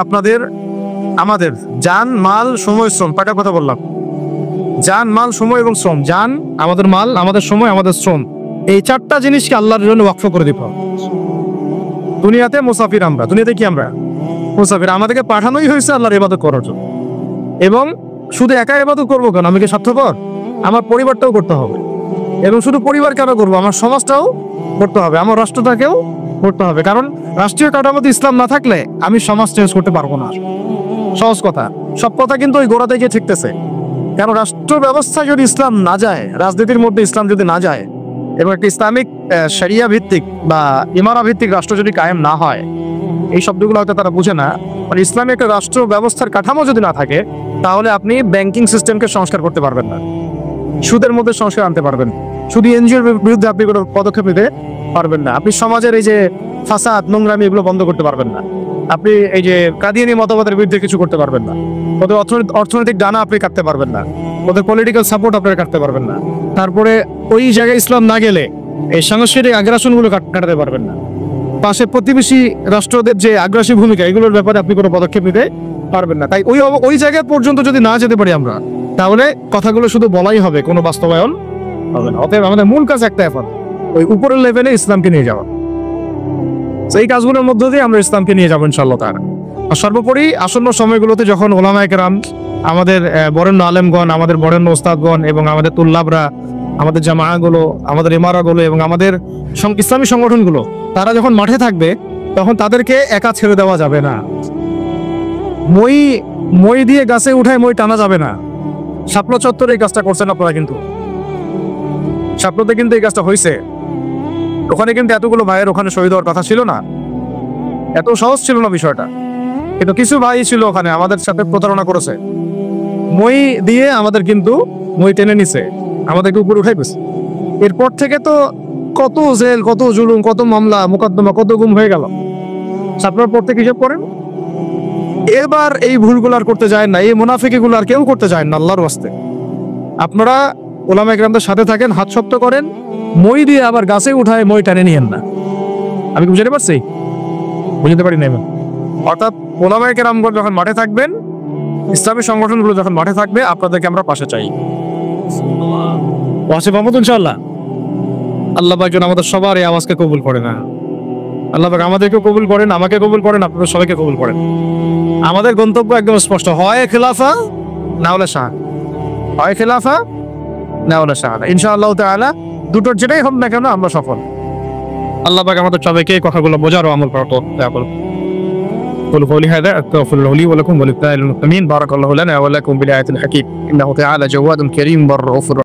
আমাদের জান, মাল, সময়, শ্রম, কয়টা কথা বললাম? জান, মাল, সময় এবং শ্রম। জান, আমাদের মাল, আমাদের সময়, আমাদের শ্রম, এই 4টা জিনিসকে আল্লাহর জন্য ওয়াকফ করে দিব। দুনিয়াতে মুসাফির আমরা, দুনিয়াতে কি আমরা মুসাফির। আমাদেরকে পাঠানোই হয়েছে আল্লাহর ইবাদত করার জন্য। এবং শুধু একা ইবাদত করবো কেন? আমি কি স্বার্থপর? আমার পরিবারটাও করতে হবে। এবং শুধু পরিবার কেন করবো? আমার সমাজটাও করতে হবে, আমার রাষ্ট্রটাকেও করতে হবে। কারণ রাষ্ট্রীয় কাঠামোতে ইসলাম না থাকলে আমি সমাজ চেঞ্জ করতে পারবো না। সহজ কথা। সব কথা কিন্তু ওই গোড়াতে গিয়ে ঠেকতেছে। কারণ রাষ্ট্র ব্যবস্থায় যদি ইসলাম না যায়, রাজনীতির মধ্যে ইসলাম যদি না যায়, এবং একটা ইসলামিক শরিয়া ভিত্তিক বা ইমারা ভিত্তিক রাষ্ট্র যদি কায়েম না হয়, এই শব্দগুলো হয়তো তারা বুঝে না। মানে ইসলামিক একটা রাষ্ট্র ব্যবস্থার কাঠামো যদি না থাকে, তাহলে আপনি ব্যাংকিং সিস্টেমকে সংস্কার করতে পারবেন না, সুদের মধ্যে সংস্কার আনতে পারবেন, শুধু এনজিওর বিরুদ্ধে আপনি কোনো পদক্ষেপ নিতে পারবেন না, আপনি সমাজের এই যে ফাসাদ, নোংরামি, এগুলো বন্ধ করতে পারবেন না, আপনি এই যে কাদিয়ানি মতবাদের বিরুদ্ধে কিছু করতে পারবেন না, ওদের অর্থনৈতিক ডানা আপনি কাটতে পারবেন না, ওদের পলিটিক্যাল সাপোর্ট আপনারা কাটতে পারবেন না। তারপরে ওই জায়গায় ইসলাম না গেলে এই সাংস্কৃতিক আগ্রাসনগুলো কাটাতে পারবেন না। পাশে প্রতিবেশী রাষ্ট্রদের যে আগ্রাসী ভূমিকা, এগুলোর ব্যাপারে আপনি কোনো পদক্ষেপ নিতে পারবেন না। তাই ওই জায়গা পর্যন্ত যদি না যেতে পারি আমরা, তাহলে কথাগুলো শুধু বলাই হবে, কোনো বাস্তবায়ন হবে না। অতএব আমাদের মূল কাজ একটা, এখন ওই উপরের লেভেলে ইসলামকে নিয়ে যাওয়া। এই কাজগুলোর মধ্য দিয়ে আমরা ইসলামকে নিয়ে যাবো ইনশাআল্লাহ তাআলা। আর সর্বোপরি আসন্ন সময়গুলোতে যখন ওলামায়ে কেরাম, আমাদের বরেণ্য আলেমগণ, আমাদের বরেণ্য ওস্তাদগণ এবং আমাদের তুল্লাবরা, আমাদের জামাআগুলো, আমাদের ইমারাগুলো এবং আমাদের ইসলামী সংগঠনগুলো, তারা যখন মাঠে থাকবে, তখন তাদেরকে একা ছেড়ে দেওয়া যাবে না। মই দিয়ে গাছে উঠায় মই টানা যাবে না। শাপলা চত্বরে এই কাজটা করছেন আপনারা, কিন্তু শাপলাতে কিন্তু এই কাজটা হয়েছে। ওখানে কিন্তু এতগুলো ভাইয়ের ওখানে শহীদ হওয়ার কথা ছিল না। এত সহজ ছিল না বিষয়টা, কিন্তু কিছু ভাই ছিল ওখানে আমাদের সাথে প্রতারণা করেছে, মই দিয়ে আমাদের কিন্তু মই টেনে নিছে, আমাদেরকে উপরে উঠাই পেছে। এরপর থেকে তো কত জেল, কত জুলুম, কত মামলা মোকদ্দমা, কত গুম হয়ে গেল। আপনার পর থেকে হিসাব করেন, এবার এই ভুলগুলো আর করতে যায় না, এই মুনাফিকিগুলো আর কেউ করতে যায় না আল্লাহর ওয়াস্তে। আপনারা ওলামা ইকরামদের সাথে থাকেন, হাত শক্ত করেন, মই দিয়ে আবার গাছে উঠায় মই টানে নিয়েন না। আমি কি বুঝতে পারছি? বুঝতে পারি না। অর্থাৎ ওলামা ইকরামগণ যখন মাঠে থাকবেন, ইসলামী সংগঠনগুলো যখন মাঠে থাকবে, আপনাদেরকে আমরা পাশে চাই। ওয়াসিফ আহমদ ইনশাআল্লাহ। আল্লাহ পাক যেন আমাদের সবার এই আওয়াজকে কবুল করে না। আল্লাহ পাক আমাদেরকে কবুল করেন, আমাকে কবুল করেন, আপনাদের সবাইকে কবুল করেন। আমাদের গন্তব্য একদম স্পষ্ট, হয় খেলাফা না হলে শাহ, হয় খেলাফা না হলে শাহ। ইনশাআল্লাহ তাআলা দুটোর যেটাই হোক না কেন আমরা সফল। আল্লাহ পাক আমাদের সবাইকে এই কথাগুলো বোঝার ও আমল করার তৌফিক দান করুন। قولوا قولي هذا أستغفر الله لي ولكم ولسائر المسلمين. بارك الله لنا ولكم بالآية الحكيم إنه تعالى جواد كريم بر